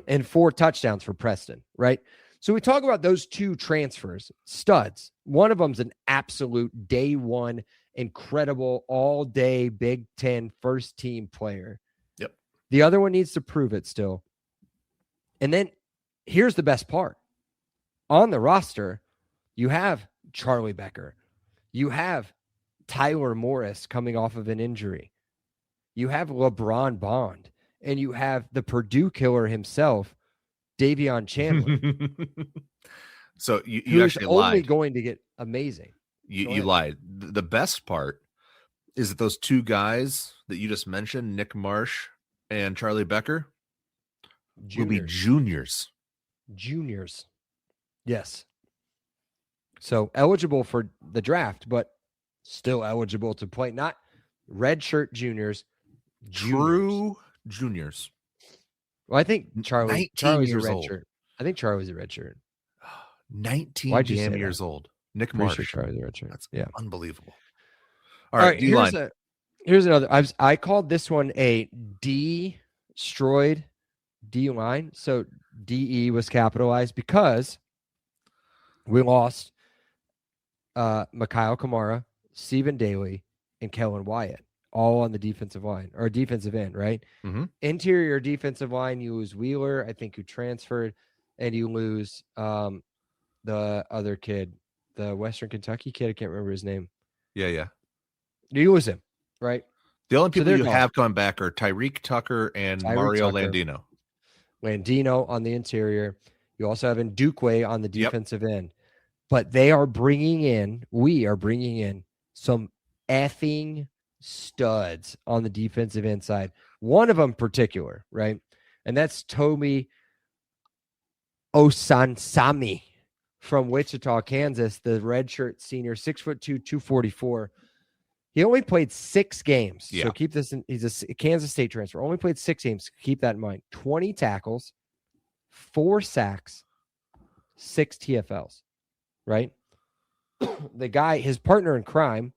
And 4 touchdowns for Preston, right? So we talk about those 2 transfers, studs. One of them's an absolute day one, incredible, all-day Big Ten first-team player. Yep. The other one needs to prove it still. And then here's the best part. On the roster, you have Charlie Becker. You have Tyler Morris coming off of an injury. You have LeBron Bond. And you have the Purdue killer himself, Davion Chandler. So you actually lied. Only going to get amazing. You lied. The best part is that those 2 guys that you just mentioned, Nick Marsh and Charlie Becker, will be juniors. Juniors. Yes. So eligible for the draft, but still eligible to play. Not redshirt juniors. True juniors. Well, I think Charlie's a redshirt. I think Charlie's a redshirt. 19 damn years old. Nick Marsh. Sure Charlie's a redshirt. That's unbelievable. All right, here's another. I called this one a destroyed D line. So DE was capitalized because we lost Mikhail Kamara, Stephen Daly, and Kellen Wyatt, all on the defensive line or defensive end, right? Mm-hmm. Interior defensive line, you lose Wheeler, I think, who transferred, and you lose the other kid, the Western Kentucky kid. I can't remember his name. Yeah. You lose him, right? The only people you have coming back are Tyreek Tucker and Mario Landino. Landino on the interior. You also have Ndukwe on the defensive end. But we are bringing in some effing studs on the defensive end side. One of them particular, right? And that's Tomi Osansami from Wichita, Kansas, the redshirt senior, 6'2", 244. He only played 6 games. Yeah. So keep this in. He's a Kansas State transfer. Only played 6 games. Keep that in mind. 20 tackles, 4 sacks, 6 TFLs, right? The guy, his partner in crime,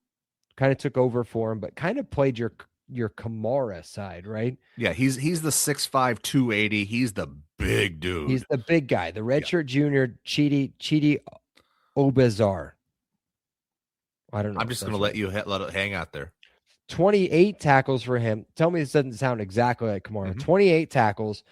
kind of took over for him, but kind of played your Kamara side, right? Yeah, he's the 6'5", 280. He's the big dude. He's the big guy. The redshirt junior, Chidi Obazar. I don't know. I'm just going to let it hang out there. 28 tackles for him. Tell me this doesn't sound exactly like Kamara. Mm-hmm. 28 tackles,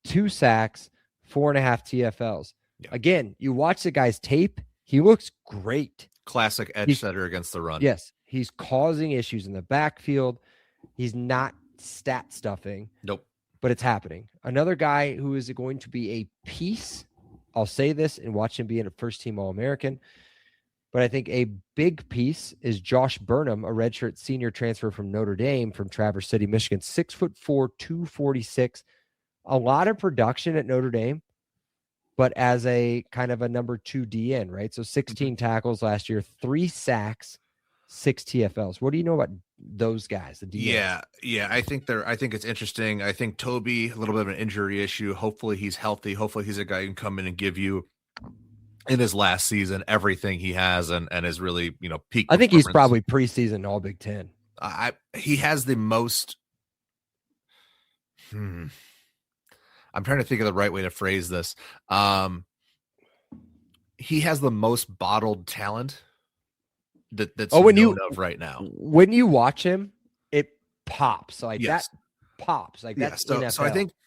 2 sacks, 4.5 TFLs. Yeah. Again, you watch the guy's tape. He looks great. Classic edge setter against the run. Yes. He's causing issues in the backfield. He's not stat stuffing. Nope. But it's happening. Another guy who is going to be a piece, I'll say this and watch him be in a first-team All-American, but I think a big piece is Josh Burnham, a redshirt senior transfer from Notre Dame from Traverse City, Michigan, 6'4", 246. A lot of production at Notre Dame, but as a kind of a number 2 DN, right? So 16 tackles last year, 3 sacks, 6 TFLs. What do you know about those guys? The DNs? Yeah. I think it's interesting. I think Toby, a little bit of an injury issue. Hopefully he's healthy. Hopefully he's a guy who can come in and give you in his last season everything he has and is really, peak. I think he's probably preseason All Big Ten. He has the most. I'm trying to think of the right way to phrase this. He has the most bottled talent that's known of right now. When you watch him, it pops like yes. that. Pops like that's so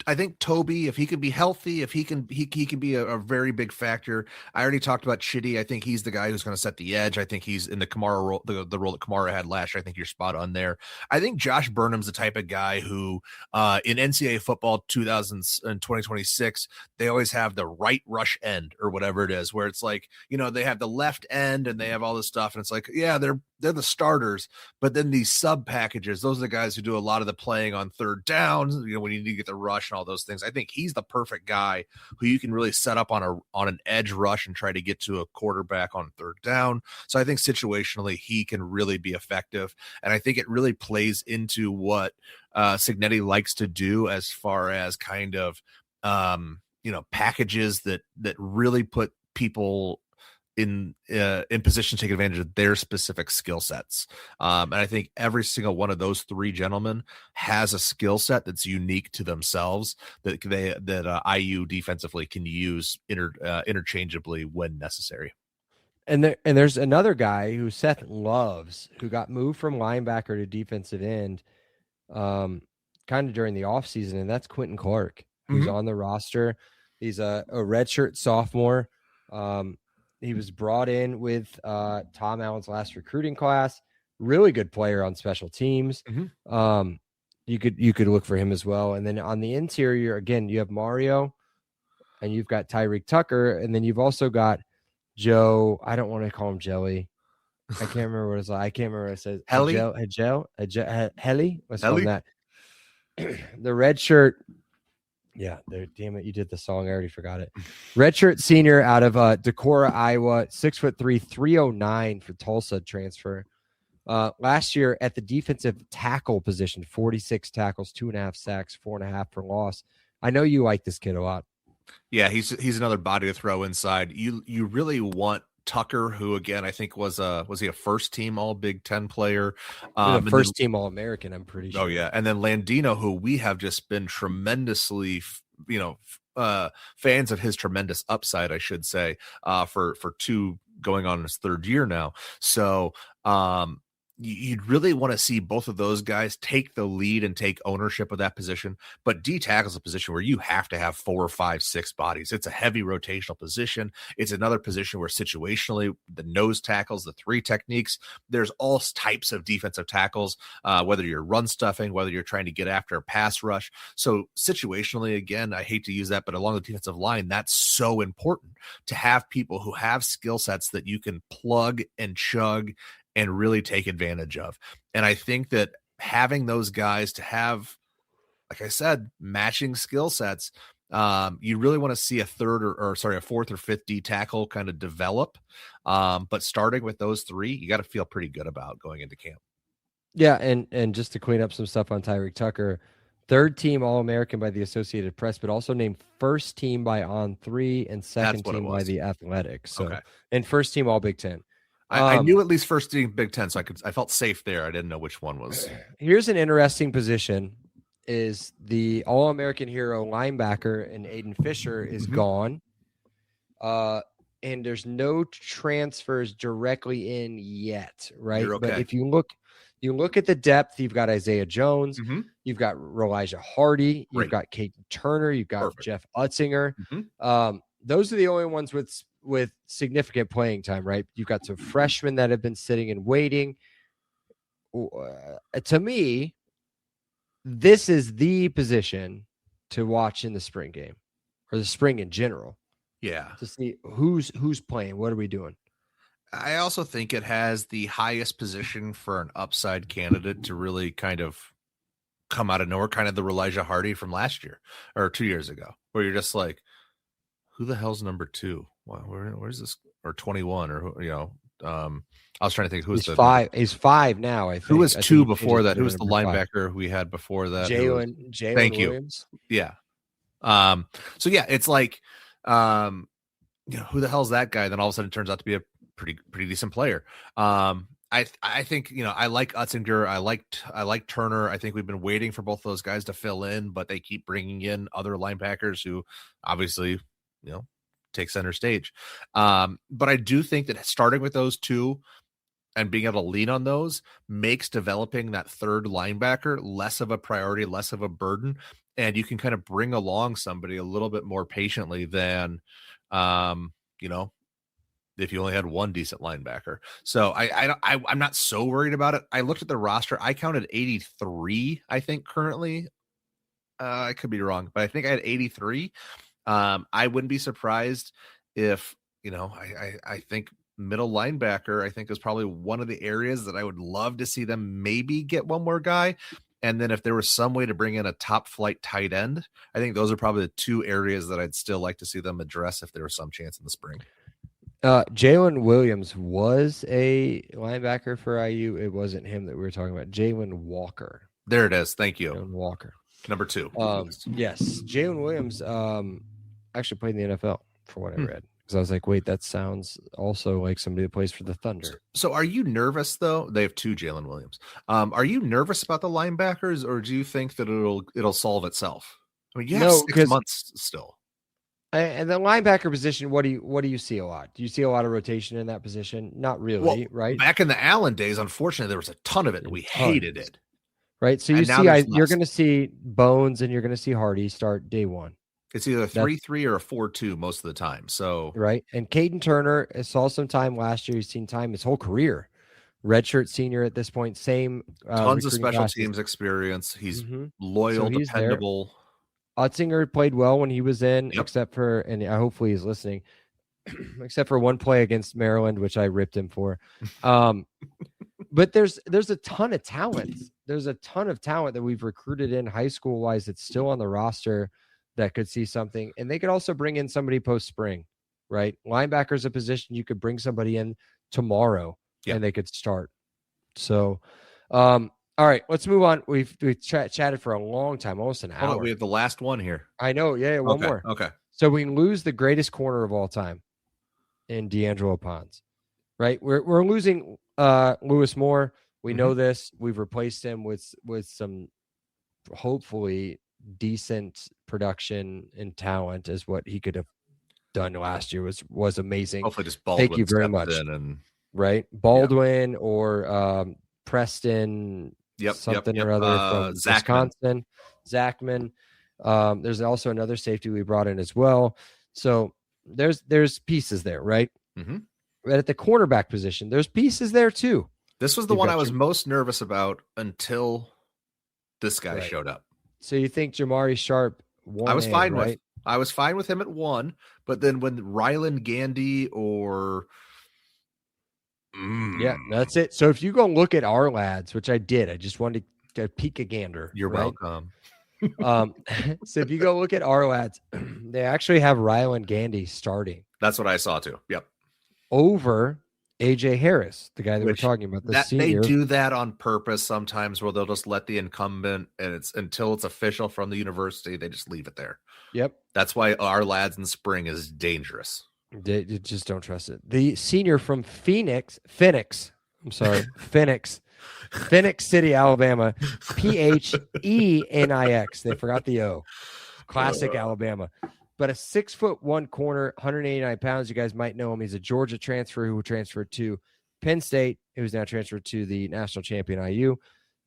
I think Toby, if he can be healthy, if he can be a very big factor. I already talked about Chitty. I think he's the guy who's going to set the edge. I think he's in the Kamara role, the role that Kamara had last year. I think you're spot on there. I think Josh Burnham's the type of guy who in NCAA football 2026, they always have the right rush end or whatever it is, where it's like, they have the left end and they have all this stuff. And it's like, yeah, they're the starters, but then these sub packages, those are the guys who do a lot of the playing on third downs, when you need to get the rush and all those things. I think he's the perfect guy who you can really set up on an edge rush and try to get to a quarterback on third down. So I think situationally he can really be effective. And I think it really plays into what Cignetti likes to do as far as kind of, packages that really put people in position to take advantage of their specific skill sets. And I think every single one of those 3 gentlemen has a skill set that's unique to themselves that IU defensively can use interchangeably when necessary. And there's another guy who Seth loves, who got moved from linebacker to defensive end kind of during the offseason, and that's Quentin Clark, who's on the roster. He's a redshirt sophomore. He was brought in with Tom Allen's last recruiting class. Really good player on special teams. You could look for him as well. And then on the interior, again, you have Mario, and you've got Tyreek Tucker, and then you've also got Joe. I don't want to call him Jelly. I can't remember what it's like. I can't remember what it says. Helly? Helly? Let's call him that. The red shirt. Yeah, damn it, you did the song. I already forgot it. Redshirt senior out of Decorah, Iowa, 6'3", 309 for Tulsa transfer. Last year at the defensive tackle position, 46 tackles, 2.5 sacks, 4.5 for loss. I know you like this kid a lot. Yeah, he's another body to throw inside. You really want Tucker, who again I think was he a first team All Big Ten player, first team All American, I'm pretty sure. Oh yeah, and then Landino, who we have just been tremendously, fans of his tremendous upside, I should say, for 2 going on his 3rd year now. So you'd really want to see both of those guys take the lead and take ownership of that position. But D tackle is a position where you have to have 4, 5, 6 bodies. It's a heavy rotational position. It's another position where situationally the nose tackles, the 3 techniques, there's all types of defensive tackles, whether you're run stuffing, whether you're trying to get after a pass rush. So situationally, again, I hate to use that, but along the defensive line, that's so important to have people who have skill sets that you can plug and chug and really take advantage of. And I think that having those guys to have, like I said, matching skill sets, you really want to see a 4th or 5th D tackle kind of develop. But starting with those 3, you got to feel pretty good about going into camp. Yeah. And just to clean up some stuff on Tyreek Tucker, 3rd team All-American by the Associated Press, but also named 1st team by On3 and 2nd team by the Athletic. So, okay. And 1st team All Big Ten. I knew at least 1st team Big Ten, so I felt safe there. I didn't know which one was. Here's an interesting position: is the All-American hero linebacker and Aiden Fisher is gone, and there's no transfers directly in yet, right? Okay. But if you look at the depth, you've got Isaiah Jones, you've got Elijah Hardy, you've got Caden Turner, you've got Jeff Utzinger. Those are the only ones with significant playing time, right? You've got some freshmen that have been sitting and waiting. To me, this is the position to watch in the spring game or the spring in general. Yeah. To see who's playing. What are we doing? I also think it has the highest position for an upside candidate to really kind of come out of nowhere, kind of the Elijah Hardy from last year or 2 years ago, where you're just like, who the hell's number 2? Where's this? Or 21 or, I was trying to think who's he's 5. He's 5 now. I think. Who was I 2 think before that? Who was the number 5. linebacker we had before that? Jalen Thank Williams. You. Yeah. So yeah, it's like, who the hell's that guy? Then all of a sudden it turns out to be a pretty decent player. I think, I like Utzinger. I like Turner. I think we've been waiting for both those guys to fill in, but they keep bringing in other linebackers who obviously, take center stage. But I do think that starting with those 2 and being able to lean on those makes developing that third linebacker less of a priority, less of a burden. And you can kind of bring along somebody a little bit more patiently than, if you only had one decent linebacker. So I'm not so worried about it. I looked at the roster. I counted 83, I think currently. I could be wrong, but I think I had 83. I wouldn't be surprised if, I think middle linebacker, I think is probably one of the areas that I would love to see them maybe get one more guy. And then if there was some way to bring in a top flight tight end, I think those are probably the 2 areas that I'd still like to see them address if there was some chance in the spring. Jalen Williams was a linebacker for IU. It wasn't him that we were talking about. Jalen Walker. There it is. Thank you. Jalen Walker. Number 2. Yes. Jalen Williams actually played in the NFL for what I read. Because I was like, wait, that sounds also like somebody that plays for the Thunder. So are you nervous, though? They have 2 Jalen Williams. Are you nervous about the linebackers, or do you think that it'll solve itself? I mean, you have 6 months still. And the linebacker position, what do you see a lot? Do you see a lot of rotation in that position? Not really, right? Back in the Allen days, unfortunately, there was a ton of it, and we hated it. Right. So you're going to see Bones and you're going to see Hardy start day 1. It's either 3-3 or a 4-2 most of the time. So right. And Caden Turner saw some time last year. He's seen time his whole career. Redshirt senior at this point. Same tons of special teams experience. He's loyal, dependable. There. Utzinger played well when he was in, except for, and hopefully he's listening, except for one play against Maryland, which I ripped him for. But there's a ton of talent. There's a ton of talent that we've recruited in high school wise that's still on the roster that could see something. And they could also bring in somebody post spring, right? Linebacker's a position you could bring somebody in tomorrow and they could start. So, all right, let's move on. We've chatted for a long time, almost an hour. We have the last one here. I know. Yeah, one more. Okay. So we lose the greatest corner of all time in D'Angelo Pons, right? We're losing Lewis Moore. We know this. We've replaced him with some hopefully decent production and talent, as what he could have done last year was amazing. Hopefully, just Baldwin. Thank you very much. Right, Baldwin or Preston. Something or other from Wisconsin, Zachman. There's also another safety we brought in as well. So there's pieces there, right? But at the cornerback position, there's pieces there too. This was the one I was most nervous about until this guy showed up. So you think Jamari Sharp? I was fine with. I was fine with him at 1, but then when Ryland Gandy or yeah, that's it. So if you go look at our lads, which I did, I just wanted to peek a gander. You're welcome. So if you go look at our lads, they actually have Ryland Gandy starting. That's what I saw too. Yep. Over AJ Harris, the guy that we're talking about. They do that on purpose sometimes, where they'll just let the incumbent, and it's until it's official from the university, they just leave it there. Yep. That's why our lads in spring is dangerous. They just don't trust it. The senior from Phoenix City, Alabama, Phenix. They forgot the O. Classic Alabama. But a 6'1" corner, 189 pounds. You guys might know him. He's a Georgia transfer who transferred to Penn State, who's now transferred to the national champion IU.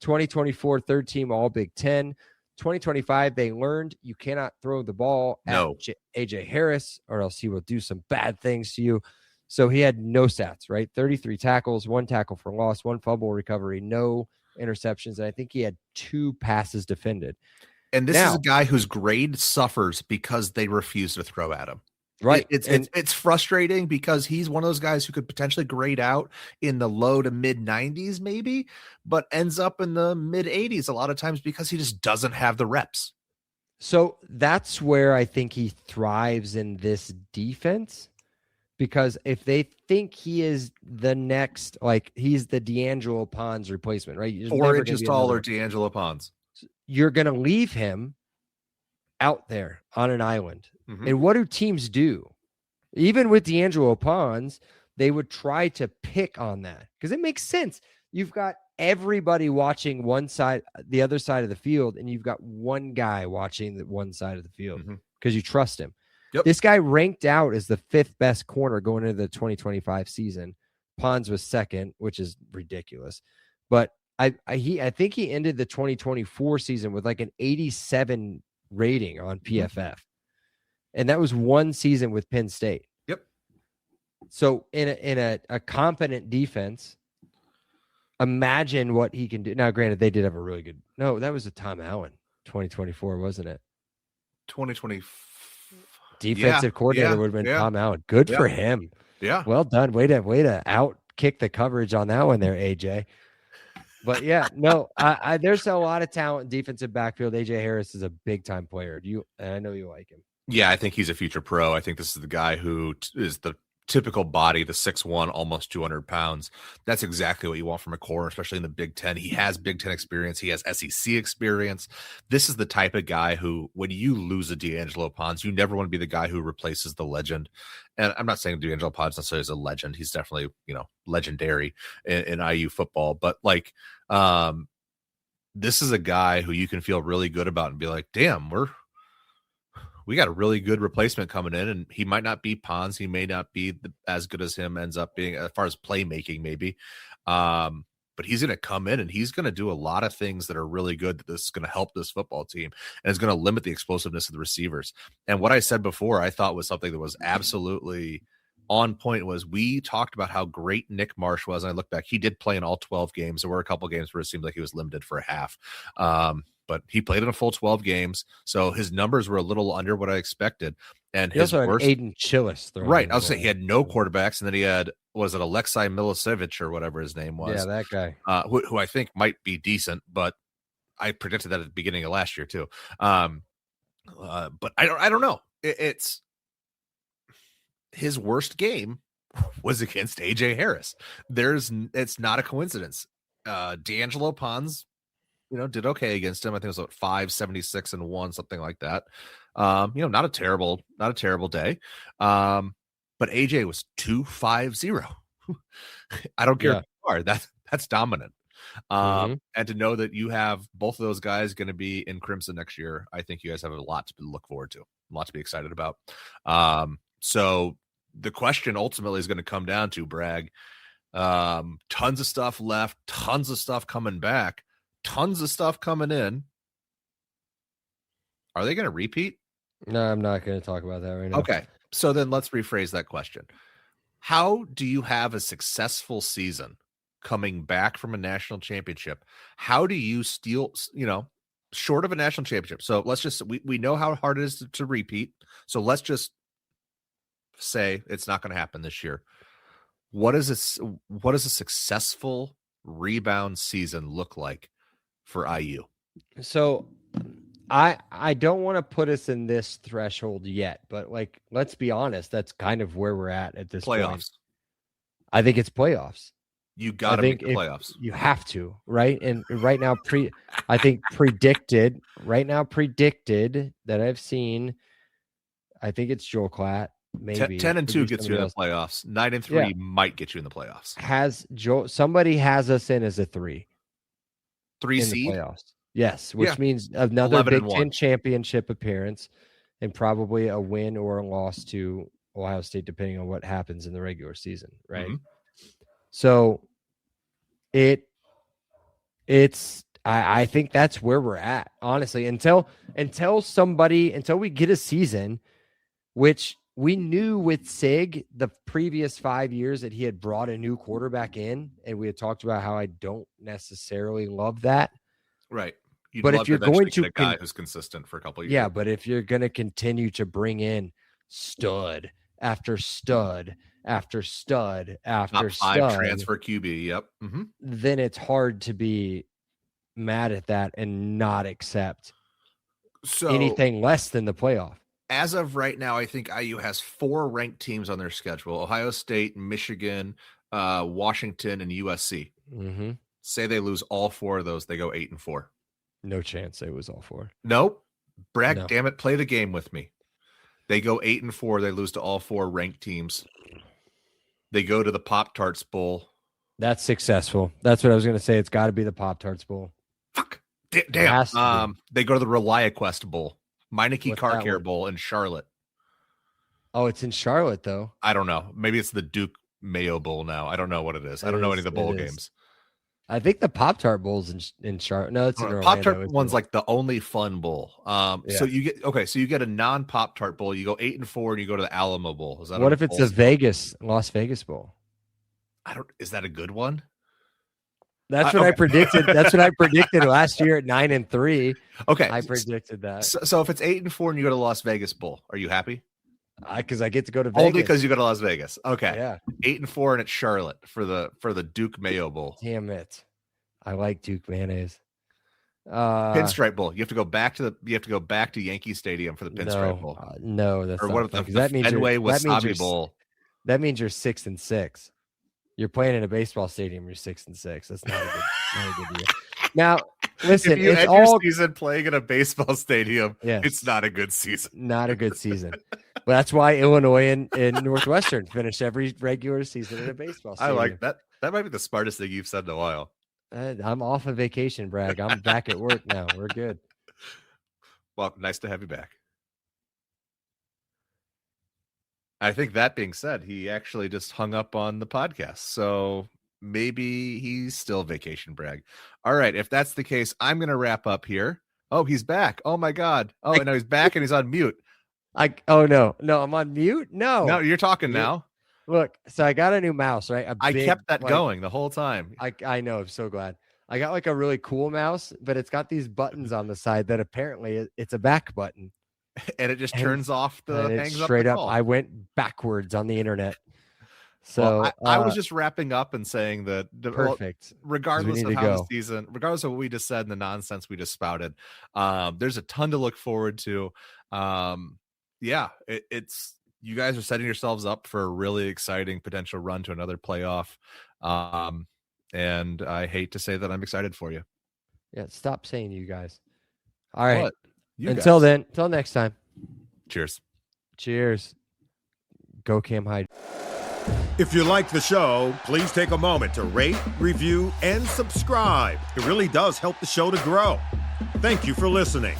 2024 third team All Big Ten. 2025, they learned you cannot throw the ball at AJ Harris, or else he will do some bad things to you. So he had no stats, right? 33 tackles, 1 tackle for loss, 1 fumble recovery, no interceptions, and I think he had 2 passes defended. And this is a guy whose grade suffers because they refuse to throw at him. Right. It's frustrating because he's one of those guys who could potentially grade out in the low to mid 90s maybe, but ends up in the mid 80s a lot of times because he just doesn't have the reps. So that's where I think he thrives in this defense, because if they think he is the next, like he's the D'Angelo Pons replacement, right? 4 inches taller D'Angelo Pons. You're going to leave him out there on an island. Mm-hmm. And what do teams do? Even with D'Angelo Pons, they would try to pick on that because it makes sense. You've got everybody watching one side, the other side of the field, and you've got one guy watching the one side of the field because you trust him. Yep. This guy ranked out as the 5th best corner going into the 2025 season. Pons was 2nd, which is ridiculous. But I think he ended the 2024 season with like an 87 rating on PFF. And that was one season with Penn State. Yep. So in a competent defense, imagine what he can do. Now, granted, they did have a really good. No, that was a Tom Allen 2024, wasn't it? 2020 defensive coordinator would have been Tom Allen. Good for him. Yeah. Well done. Way to out kick the coverage on that one there, AJ. But yeah, no, I there's a lot of talent in defensive backfield. AJ Harris is a big time player. I know you like him. Yeah, I think he's a future pro. I think this is the guy who is the typical body, the 6'1", almost 200 pounds. That's exactly what you want from a corner, especially in the Big Ten. He has Big Ten experience. He has SEC experience. This is the type of guy who, when you lose a D'Angelo Pons, you never want to be the guy who replaces the legend. And I'm not saying D'Angelo Pons necessarily is a legend. He's definitely, legendary in IU football. But this is a guy who you can feel really good about and be like, damn, we got a really good replacement coming in, and he might not be Pons. He may not be as good as him ends up being as far as playmaking, maybe. But he's going to come in and he's going to do a lot of things that are really good. That this is going to help this football team, and it's going to limit the explosiveness of the receivers. And what I said before, I thought was something that was absolutely on point. Was we talked about how great Nick Marsh was, and I look back, he did play in all 12 games. There were a couple games where it seemed like he was limited for a half. But he played in a full 12 games, so his numbers were a little under what I expected. And he also had Aiden Chillis. Right. I was saying he had no quarterbacks, and then he had, was it Alexei Milicevic or whatever his name was? Yeah, that guy. Who I think might be decent, but I predicted that at the beginning of last year too. But I don't know. It's his worst game was against AJ Harris. It's not a coincidence. D'Angelo Pons, did okay against him. I think it was 576-1, something like that. Not a terrible day. But AJ was 250. I don't care if you are. That's dominant. And to know that you have both of those guys going to be in Crimson next year, I think you guys have a lot to look forward to, a lot to be excited about. So the question ultimately is going to come down to Bragg. Tons of stuff left, tons of stuff coming back. Tons of stuff coming in. Are they going to repeat? No, I'm not going to talk about that right now. Okay. So then let's rephrase that question. How do you have a successful season coming back from a national championship? How do you steal, short of a national championship? So let's just, we know how hard it is to repeat. So let's just say it's not going to happen this year. What does a successful rebound season look like for IU? So I don't want to put us in this threshold yet, but let's be honest, that's kind of where we're at this playoffs. Point. I think it's playoffs. You got to make the playoffs. You have to, right? And right now, predicted that I've seen, I think it's Joel Klatt. Maybe 10-2 gets you in the playoffs. 9-3 might get you in the playoffs. Somebody has us in as a 3 seed playoffs. Yes, which means another Big Ten championship appearance and probably a win or a loss to Ohio State, depending on what happens in the regular season, right? So I think that's where we're at, honestly, until we get a season, which we knew with Sig the previous 5 years that he had brought a new quarterback in, and we had talked about how I don't necessarily love that. Right. But if you're going to get a guy who's consistent for a couple of years. Yeah, but if you're going to continue to bring in stud after stud after stud after top 5 stud, transfer QB, yep. Then it's hard to be mad at that and not accept anything less than the playoff. As of right now, I think IU has 4 ranked teams on their schedule: Ohio State, Michigan, Washington, and USC. Say they lose all 4 of those, they go 8-4. No chance it was all 4. Nope. Bragg, no. Damn it, play the game with me. They go 8-4. They lose to all 4 ranked teams. They go to the Pop-Tarts Bowl. That's successful. That's what I was going to say. It's got to be the Pop-Tarts Bowl. Fuck. Damn. They go to the ReliaQuest Bowl. Meineke Car Care Bowl in Charlotte. Oh, it's in Charlotte, though. I don't know. Maybe it's the Duke Mayo Bowl now. I don't know what it is. I don't know any of the bowl games. I think the Pop-Tart Bowl's in Charlotte. No, it's in Orlando. Pop-Tart one's like the only fun bowl. So you get a non-Pop-Tart bowl. You go 8-4 and you go to the Alamo Bowl. Is that what if it's a Las Vegas Bowl? Is that a good one? That's what I predicted. That's what I predicted last year at 9-3. Okay. I predicted that. So if it's 8-4 and you go to Las Vegas Bowl, are you happy? Because I get to go to Vegas. Only because you go to Las Vegas. Okay. Yeah. 8-4 and it's Charlotte for the Duke Mayo Bowl. Damn it. I like Duke mayonnaise. Pinstripe Bowl. You have to go back to Yankee Stadium for the Pinstripe Bowl. No, that's or not what that means Fenway Wasabi Bowl. That means you're 6-6. You're playing in a baseball stadium. You're 6-6. That's not a good deal. Now, listen, if you it's end all your season playing in a baseball stadium. Yes. It's not a good season. Not a good season. Well, that's why Illinois and Northwestern finish every regular season in a baseball stadium. I like that. That might be the smartest thing you've said in a while. I'm off of vacation, Bragg. I'm back at work now. We're good. Well, nice to have you back. I think that being said, he actually just hung up on the podcast. So maybe he's still vacation, Bragg. All right. If that's the case, I'm going to wrap up here. Oh, he's back. Oh my God. Oh, and now he's back and he's on mute. No, I'm on mute. No, you're talking now. Look, so I got a new mouse, right? I kept that going the whole time. I know. I'm so glad. I got like a really cool mouse, but it's got these buttons on the side that apparently it's a back button. And it just turns off hangs straight up. Call. I went backwards on the internet. So well, I was just wrapping up and saying that perfect. Regardless of how the season, regardless of what we just said and the nonsense we just spouted, there's a ton to look forward to. It's you guys are setting yourselves up for a really exciting potential run to another playoff. And I hate to say that I'm excited for you. Yeah, stop saying you guys. All right. Until next time. Cheers. Go Cam Hyde. If you like the show, please take a moment to rate, review, and subscribe. It really does help the show to grow. Thank you for listening.